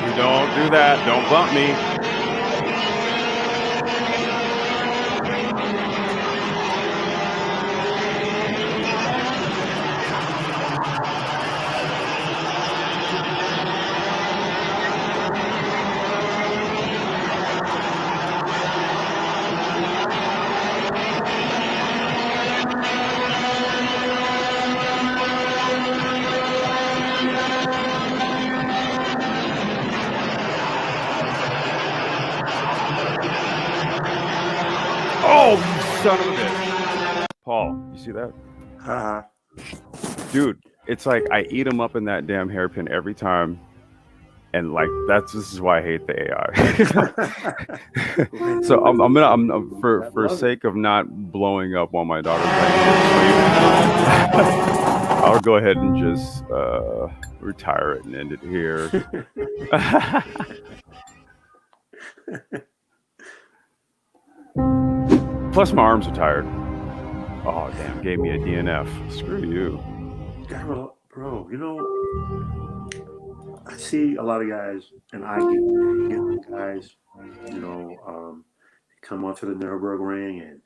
You don't do that. Don't bump me. Oh, you son of a bitch. Paul, you see that?
Haha.
Dude, it's like I eat them up in that damn hairpin every time. And like this is why I hate the AI. So I'm for sake of not blowing up while my daughter's like, I'll go ahead and just retire it and end it here. Plus my arms are tired. Oh damn, gave me a DNF. Screw you.
Bro, you know, I see a lot of guys, and I get guys, you know, come onto the Nürburgring and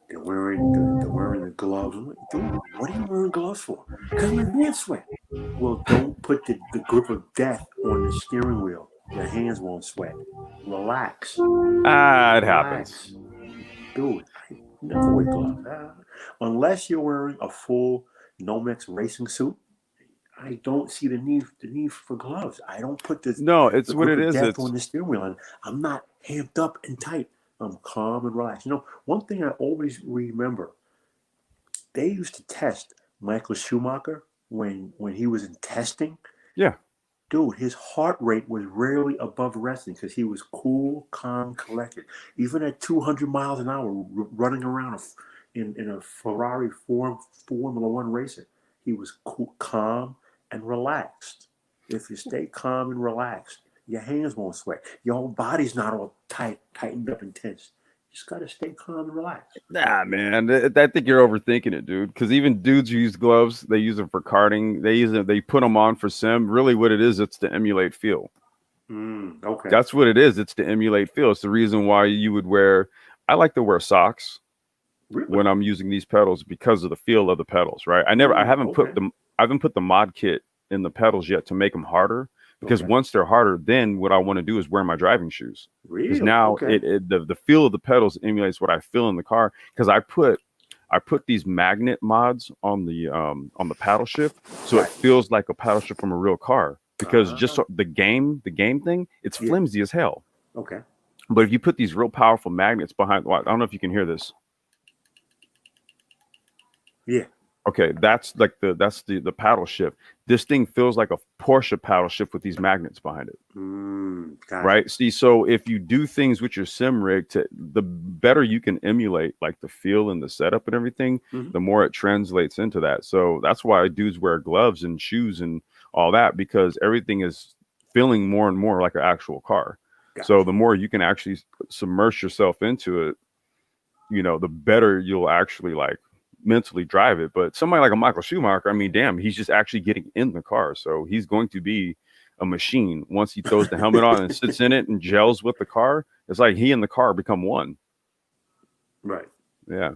they're wearing the gloves. I'm like, dude, what are you wearing gloves for? Because my hands sweat. Well, don't put the grip of death on the steering wheel. Your hands won't sweat. Relax.
It happens.
Dude, I never wear gloves. Unless you're wearing a full Nomex racing suit, I don't see the need for gloves. I don't put the
it's what
grip
it
of
is.
death
It's
on the steering wheel, and I'm not amped up and tight. I'm calm and relaxed. You know, one thing I always remember, they used to test Michael Schumacher when he was in testing.
yeah.
Dude, his heart rate was rarely above resting because he was cool, calm, collected. Even at 200 miles an hour, running around in a Ferrari Formula One racer, he was cool, calm and relaxed. If you stay calm and relaxed, your hands won't sweat. Your whole body's not all tightened up and tense. You just got to stay calm and relaxed.
Nah, man. I think you're overthinking it, dude. Because even dudes who use gloves, they use them for karting. They put them on for sim. Really, what it is, it's to emulate feel.
Okay.
That's what it is. It's to emulate feel. It's the reason why you would wear. I like to wear socks when I'm using these pedals because of the feel of the pedals. Right. I haven't put the mod kit in the pedals yet to make them harder. Because once they're harder, then what I want to do is wear my driving shoes. Because now the feel of the pedals emulates what I feel in the car. Because I put these magnet mods on the paddle shift, so it feels like a paddle shift from a real car. Because just the game thing, it's flimsy as hell.
Okay.
But if you put these real powerful magnets behind, well, I don't know if you can hear this.
Yeah.
Okay, that's like the paddle shift. This thing feels like a Porsche paddle shift with these magnets behind it.
Gotcha.
Right. See, so if you do things with your sim rig, to the better you can emulate like the feel and the setup and everything,
Hmm.
the more it translates into that. So that's why dudes wear gloves and shoes and all that, because everything is feeling more and more like an actual car. So
Gotcha.
the more you can actually submerge yourself into it, the better you'll actually like mentally drive it. But somebody like a Michael Schumacher, I mean, damn, he's just actually getting in the car. So he's going to be a machine once he throws the helmet on and sits in it and gels with the car. It's like he and the car become one.
Right.
Yeah.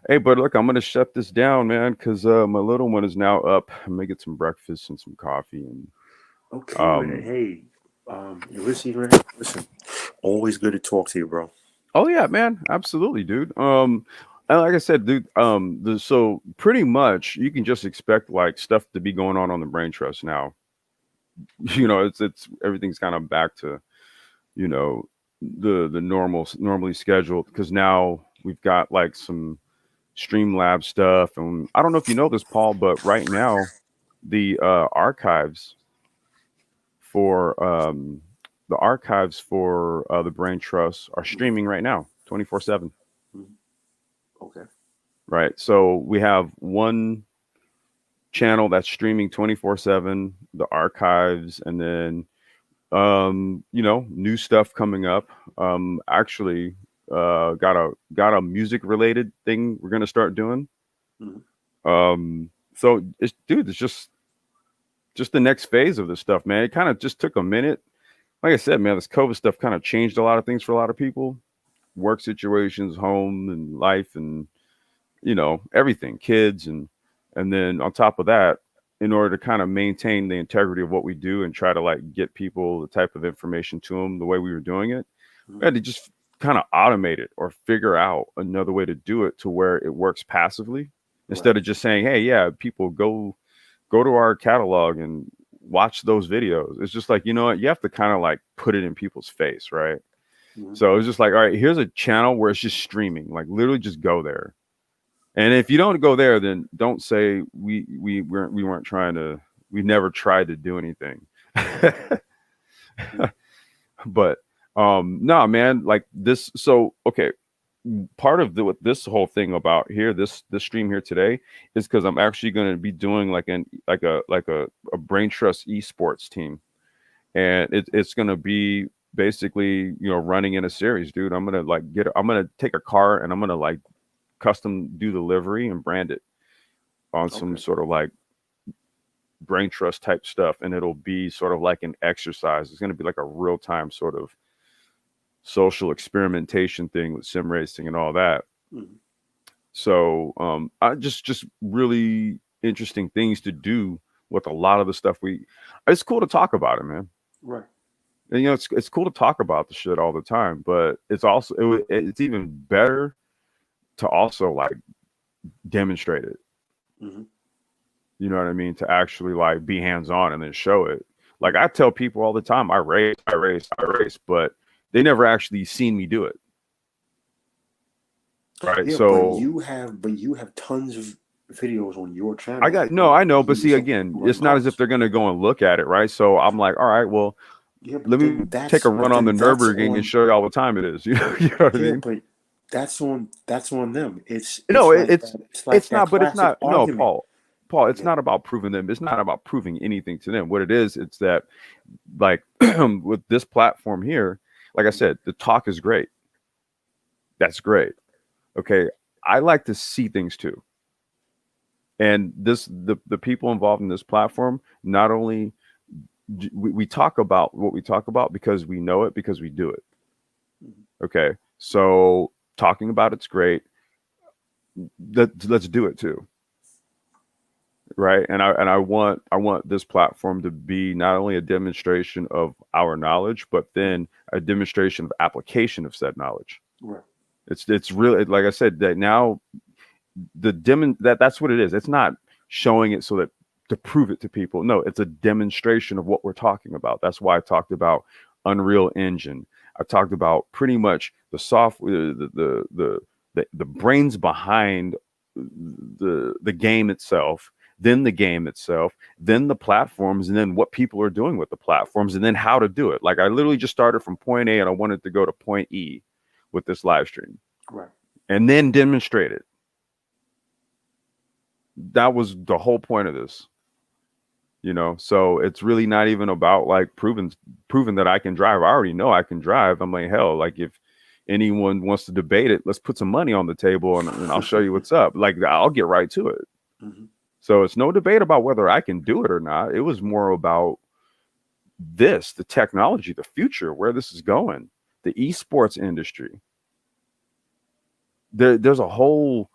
Hey, but look, I'm gonna shut this down, man, because my little one is now up. I'm gonna get some breakfast and some coffee and
Okay, man.
um.
Hey, listen, man. Listen, always good to talk to you, bro.
Oh yeah, man, absolutely, dude. And like I said, dude, so pretty much you can just expect like stuff to be going on the brain trust now. It's everything's kind of back to you know the normally scheduled, because now we've got like some Streamlab stuff, and I don't know if you know this, Paul, but right now the archives for the brain trust are
Mhm.
streaming right now 24/7.
Mhm. Okay.
Right. So we have one channel that's streaming 24/7, the archives, and then new stuff coming up. Actually got a music related thing we're gonna start doing.
Mhm.
So it's dude, it's just the next phase of this stuff, man. It kind of just took a minute. Like I said, man, this COVID stuff kind of changed a lot of things for a lot of people. Work situations, home and life, and everything, kids, and then on top of that, in order to kind of maintain the integrity of what we do and try to like get people the type of information to them the way we were doing it, we
Mhm.
had to just kind of automate it or figure out another way to do it to where it works passively,
Right.
instead of just saying, hey, yeah, people go to our catalog and watch those videos. It's just like, you know what, you have to kind of like put it in people's face, right?
Mhm.
So it's just like, all right, here's a channel where it's just streaming, like literally just go there. And if you don't go there, then don't say we weren't trying to, we never tried to do anything.
Mhm.
But no, man, like this. So okay, part of what this whole thing about here, this stream here today, is because I'm actually going to be doing like a brain trust eSports team, and it's going to be basically running in a series, dude. I'm gonna take a car and I'm gonna like custom do the livery and brand it on some
Okay.
sort of like brain trust type stuff, and it'll be sort of like an exercise. It's going to be like a real time sort of social experimentation thing with sim racing and all that.
Mhm.
So I just really interesting things to do with a lot of the stuff we. It's cool to talk about it, man.
Right.
And, it's cool to talk about the shit all the time, but it's even better to also like demonstrate it.
Mhm.
You know what I mean? To actually like be hands on and then show it. Like
Mhm.
I tell people all the time, I race, but they never actually seen me do it. Right.
Yeah, but
So
you have tons of videos on your
I
channel
got no,
of
I know, but
you
see
showing
again,
people running
it's not as if
cars.
they're gonna go and look at it, right? So I'm like, all right, well,
Yeah,
let
but
me
then
take a
that's
run
but
on the
then that's
Nurburgring and
on
show y'all what time it is. You know what I
yeah,
mean?
but that's on them. It's
No,
it's like that it's like
it's
that
not, but it's
classic
not. No,
argument.
Paul, it's
Yeah.
not about proving them. It's not about proving anything to them. What it is, it's that like with this platform here, like I said, the talk is great. That's great. Okay, I like to see things too, and the people involved in this platform, not only we talk about what we talk about because we know it, because we do it.
Mhm.
Okay, so talking about it's great. Let's do it too, right? And I want this platform to be not only a demonstration of our knowledge, but then a demonstration of application of said knowledge.
Right.
It's really, like I said, that now that's what it is. It's not showing it so that to prove it to people. No, it's a demonstration of what we're talking about. That's why I talked about Unreal Engine. I talked about pretty much the software, the brains behind the game itself, then the game itself, then the platforms, and then what people are doing with the platforms, and then how to do it. Like I literally just started from point A and I wanted to go to point E with this live stream,
Right.
and then demonstrate it. That was the whole point of this. So it's really not even about like proving that I can drive. I already know I can drive. I'm like, hell, like if anyone wants to debate it, let's put some money on the table and I'll show you what's up. Like I'll get right to it.
Mm-hmm.
So it's no debate about whether I can do it or not. It was more about the technology, the future, where this is going, the eSports industry. There's a whole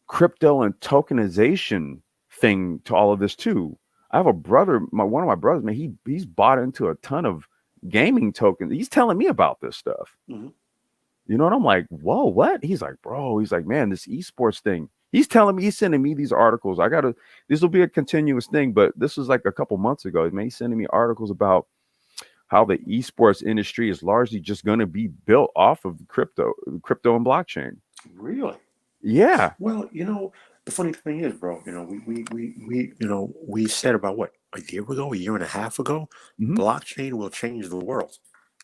crypto and tokenization thing to all of this too. I have a brother, one of my brothers, man, he's bought into a ton of gaming tokens. He's telling me about this stuff.
Mm-hmm.
And I'm like, whoa, what? He's like, bro, he's like, man, this esports thing. He's telling me, he's sending me these articles. This will be a continuous thing, but this was like a couple months ago. Man, he's sending me articles about how the esports industry is largely just going to be built off of crypto and blockchain.
Really?
Yeah.
Well, the funny thing is, bro, we said about what, a year and a half ago,
Mm-hmm.
blockchain will change the world.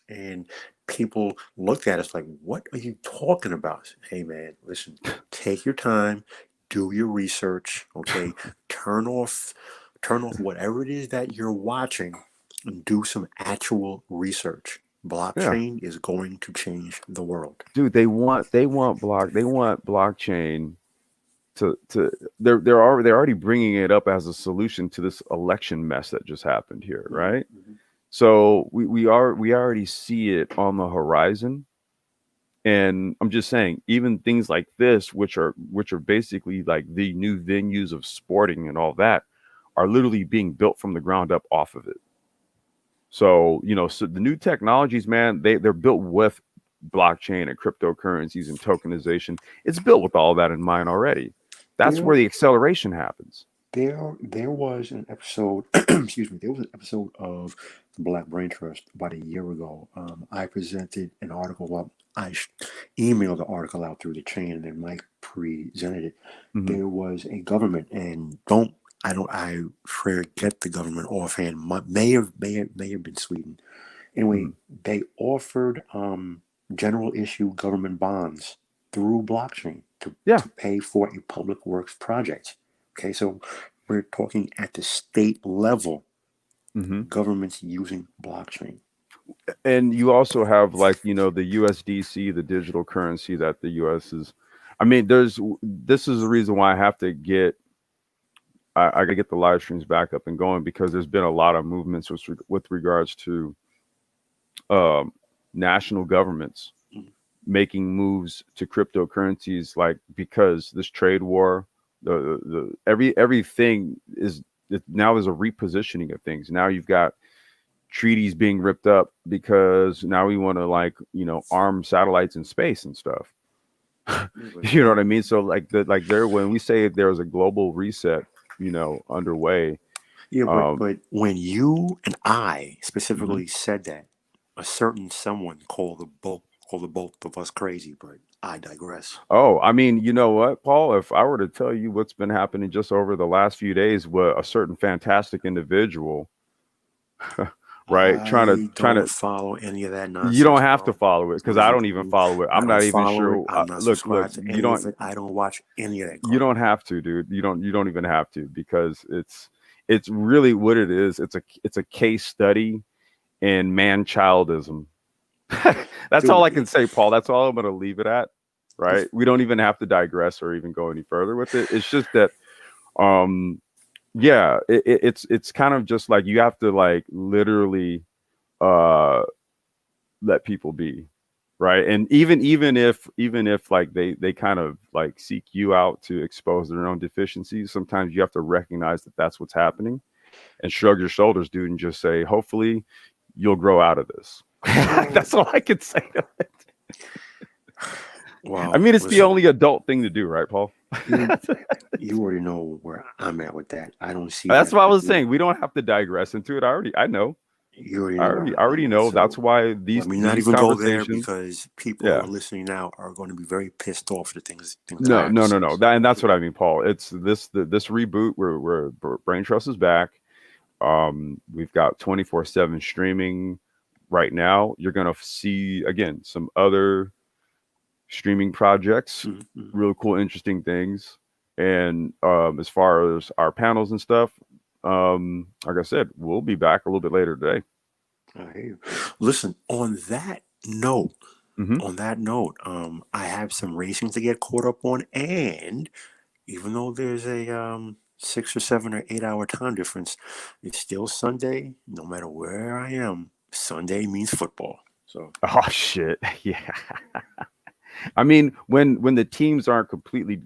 And people looked at us like, what are you talking about? Hey, man, listen, take your time, do your research, okay? Turn off whatever it is that you're watching and do some actual research. Blockchain is going to change the world.
Dude, they want blockchain to they're already bringing it up as a solution to this election mess that just happened here, right?
Mm-hmm.
So we already see it on the horizon. And I'm just saying, even things like this, which are basically like the new venues of sporting and all that, are literally being built from the ground up off of it. So, so the new technologies, man, they're built with blockchain and cryptocurrencies and tokenization. It's built with all that in mind already. That's where the acceleration happens.
There was an episode, excuse me, there was an episode of the Black Brain Trust about a year ago. I presented an article. Well, I emailed the article out through the chain, and then Mike presented it.
Mm-hmm.
There was a government, and I forget the government offhand. May have been Sweden. Anyway, they offered general issue government bonds through blockchain to pay for a public works project. Okay, so we're talking at the state level, governments using blockchain.
And you also have like, the USDC, the digital currency that the US is. I mean, this is the reason why I have to get I gotta get the live streams back up and going, because there's been a lot of movements with regards to national governments making moves to cryptocurrencies, like because this trade war, everything now is a repositioning of things. Now you've got treaties being ripped up because now we want to arm satellites in space and stuff. You know what I mean? So when we say there was a global reset, underway.
Yeah, but when you and I specifically said that, a certain someone called the both of us crazy, but I digress.
Oh, I mean, you know what, Paul? If I were to tell you what's been happening just over the last few days with a certain fantastic individual, right? Trying to
follow any of that nonsense.
You don't have to follow it, because I don't even follow it. I'm not even sure.
I'm not subscribed to any of it. I don't watch any of that.
You don't have to, dude. You don't even have to, because it's really what it is. It's a case study in man-childism. That's all I can say, Paul. That's all I'm going to leave it at. Right? We don't even have to digress or even go any further with it. It's just that, it's kind of just like you have to literally let people be, right? And even if they kind of seek you out to expose their own deficiencies, sometimes you have to recognize that that's what's happening and shrug your shoulders, dude, and just say, hopefully you'll grow out of this. That's all I can say to it. Wow. I mean, it's the only adult thing to do, right, Paul?
You already know where I'm at with that. I don't see.
That's what I was saying. We don't have to digress into it. I know.
You already know where I'm
I already
going.
know. That's
So
why
let me not
these
even go there
conversations.
because people who
Yeah.
are listening now are going to be very pissed off at the things that I
No,
have to
no, no,
say.
no.
So
And that's
yeah.
what I mean, Paul. It's this reboot where Brain Trust is back. We've got 24/7 streaming right now. You're gonna see again some other streaming projects,
Mhm.
real cool, interesting things. And as far as our panels and stuff, like I said, we'll be back a little bit later today.
I hear you. Listen,
Hmm.
on that note, I have some racing to get caught up on, and even though there's a 6 or 7 or 8 hour time difference, it's still Sunday. No matter where I am, Sunday means football. So
Oh shit, yeah. I mean, when the teams aren't completely,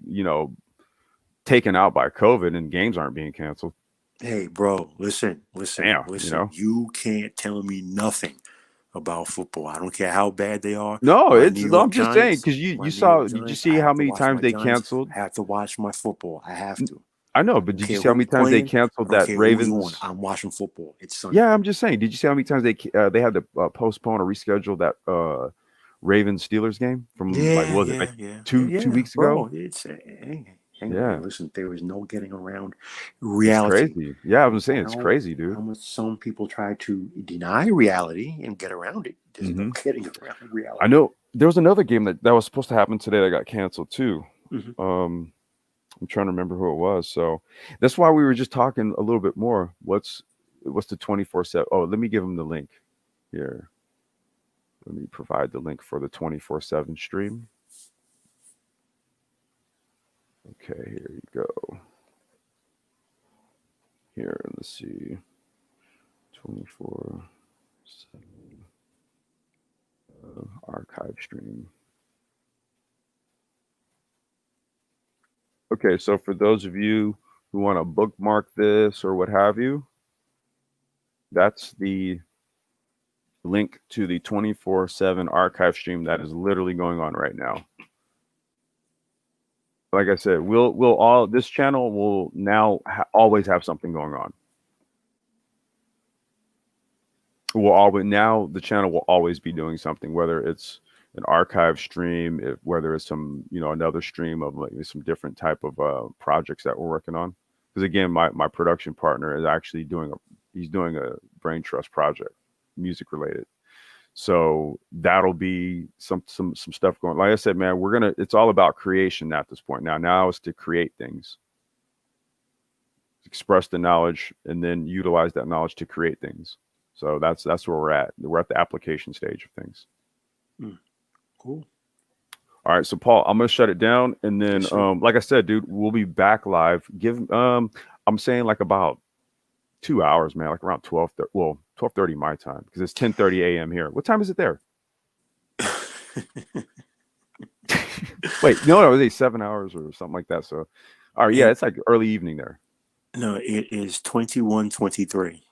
taken out by COVID and games aren't being canceled.
hey, bro, listen,
Damn,
You can't tell me nothing about football. I don't care how bad they are.
No,
My
it's
New
no, I'm
York
just saying
Giants,
because
my New York
did you
Giants. I
see how
have to
many
watch
times
my
they
Giants.
canceled?
I have to watch my football. I have to.
I know,
I
but
don't
did you
care
see how
who's
many times they
playing. I
canceled
don't
that
care who's on.
Ravens?
I'm watching football. It's
Yeah,
Sunday.
I'm just saying. Did you see how many times they had to postpone or reschedule that Ravens Steelers game from like what was it like two
Yeah,
weeks ago?
bro. It's hang on,
Yeah,
man. Listen, there is no getting around
it's
reality.
crazy. Yeah, I
No
was
matter
saying it's crazy,
how
dude.
much some people try to deny reality and get around it, there's no
Hmm.
getting around
I
reality.
know there was another game that was supposed to happen today that got canceled too.
Hmm.
Um, I'm trying to remember who it was. So that's why we were just talking a little bit more. What's the 24/7? Oh, let me give him the link here. Let me provide the link for the 24/7 stream. Okay, here you go. Here, let's see. 24/7 archive stream. Okay, so for those of you who want to bookmark this or what have you, that's the link to the 24/7 archive stream that is literally going on right now. Like I said, we'll all this channel will now always have something going on. Will always now the channel will always be doing something, whether it's an archive stream, whether it's some another stream of like some different type of projects that we're working on. Because again, my production partner is actually doing a brain trust project, music related. So that'll be some stuff going. Like I said, man, it's all about creation at this point. Now it's to create things, express the knowledge, and then utilize that knowledge to create things. So that's where we're at. We're at the application stage of things.
Mm, cool.
All right, so Paul, I'm gonna shut it down, and
Yes,
then,
sir.
like I said, dude, we'll be back live. I'm saying like about 2 hours, man, like around 12:30 my time because it's 10:30 a.m. here. What time is it there? Wait, no, it was 7 hours or something like that. So, all right, yeah,
it
it's like early evening there.
no, it is 21:23,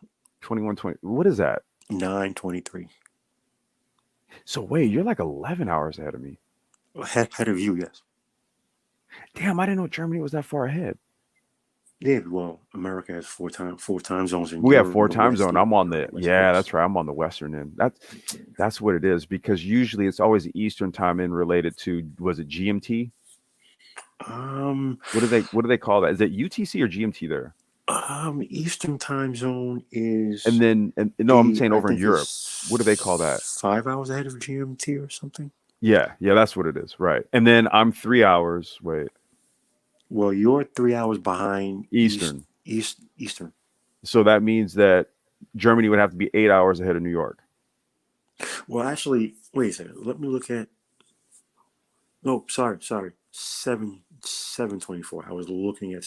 21:20. What is that?
9:23.
So wait, you're like 11 hours ahead of me.
Ahead of you, yes.
Damn, I didn't know Germany was that far ahead.
Yeah, well, America has four time zones, and
We have
you're in
four
the
time
West.
zone.
Yeah,
I'm on
you're on
the
the West
yeah,
Coast.
that's right. I'm on the western end. That's what it is because usually it's always the Eastern time in related to was it GMT?
Um,
What do they call that? Is it UTC or GMT there?
Eastern time zone
And
is
then no, I'm saying
I
over in
think
Europe. What do they call that?
it's 5 hours ahead of GMT or something.
Yeah, that's what it is. Right. And then I'm 3 hours. Wait,
Well, you're 3 hours behind
Eastern.
Eastern.
So that means that Germany would have to be 8 hours ahead of New York.
Well, actually, wait a second. Let me look at. No, sorry. 7:24. I was looking at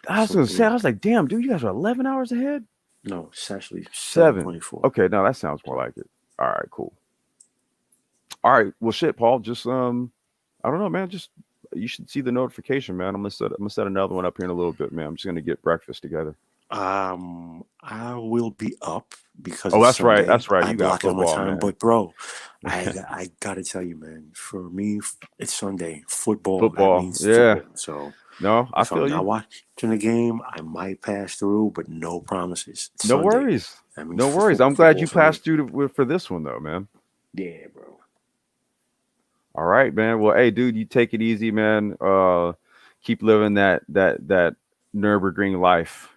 I was gonna
something
say, I
else.
was like, damn, dude, you guys are 11 hours ahead.
No, it's actually seven
7.
twenty-four.
Okay, no, that sounds more like it. All right, cool. All right, well, shit, Paul. Just I don't know, man. Just you should see the notification, man. I'm gonna set another one up here in a little bit, man. I'm just gonna get breakfast together.
I will be up because
Oh,
it's
that's right.
Sunday.
That's right.
I
You got
block out my
football,
time,
man.
but bro, I gotta tell you, man. For me, it's Sunday. Football that
Football.
means
Yeah.
football. So
No, I
If I'm
feel
not
you.
watching the game, I might pass through, but no promises. It's
No
Sunday.
worries.
I mean,
No worries. I'm glad
football
you
Sunday.
passed through for this one though, man.
Yeah, bro.
All right, man. Well, hey, dude, you take it easy, man. Keep living that Nurburgring life.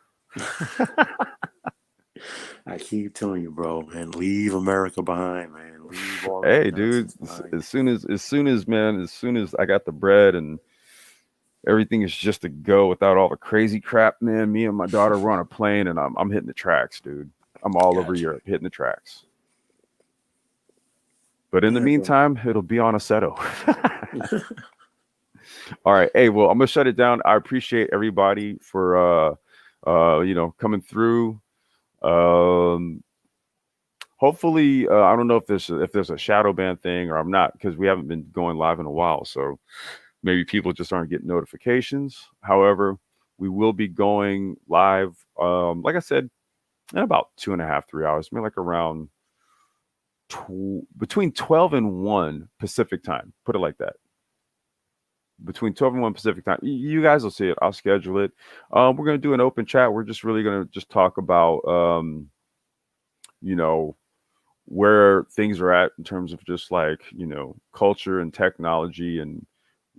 I keep telling you, bro, man, leave America behind, man. Leave all that
Hey, dude.
nonsense behind.
As soon as I got the bread and everything is just to go without all the crazy crap, man. Me and my daughter were on a plane, and I'm hitting the tracks, dude. I'm all over
Gotcha.
Europe hitting the tracks. But in
All
the
right, bro.
meantime, it'll be on a seto. All right. Hey, well, I'm gonna shut it down. I appreciate everybody for coming through. Um hopefully I don't know if there's a shadow ban thing or I'm not because we haven't been going live in a while. So maybe people just aren't getting notifications. However, we will be going live, like I said, in about 2.5, 3 hours, maybe like around between 12 and 1 Pacific time. Put it like that. Between 12 and 1 Pacific time. You guys will see it. I'll schedule it. We're going to do an open chat. We're just really going to just talk about, you know, where things are at in terms of just like, culture and technology. And,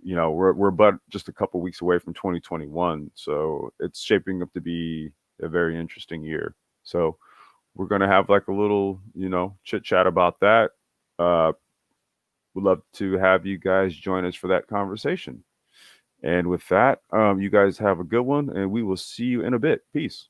we're but just a couple weeks away from 2021. So it's shaping up to be a very interesting year. So we're going to have like a little, chit chat about that. Uh, we'd love to have you guys join us for that conversation. And with that, you guys have a good one, and we will see you in a bit. Peace.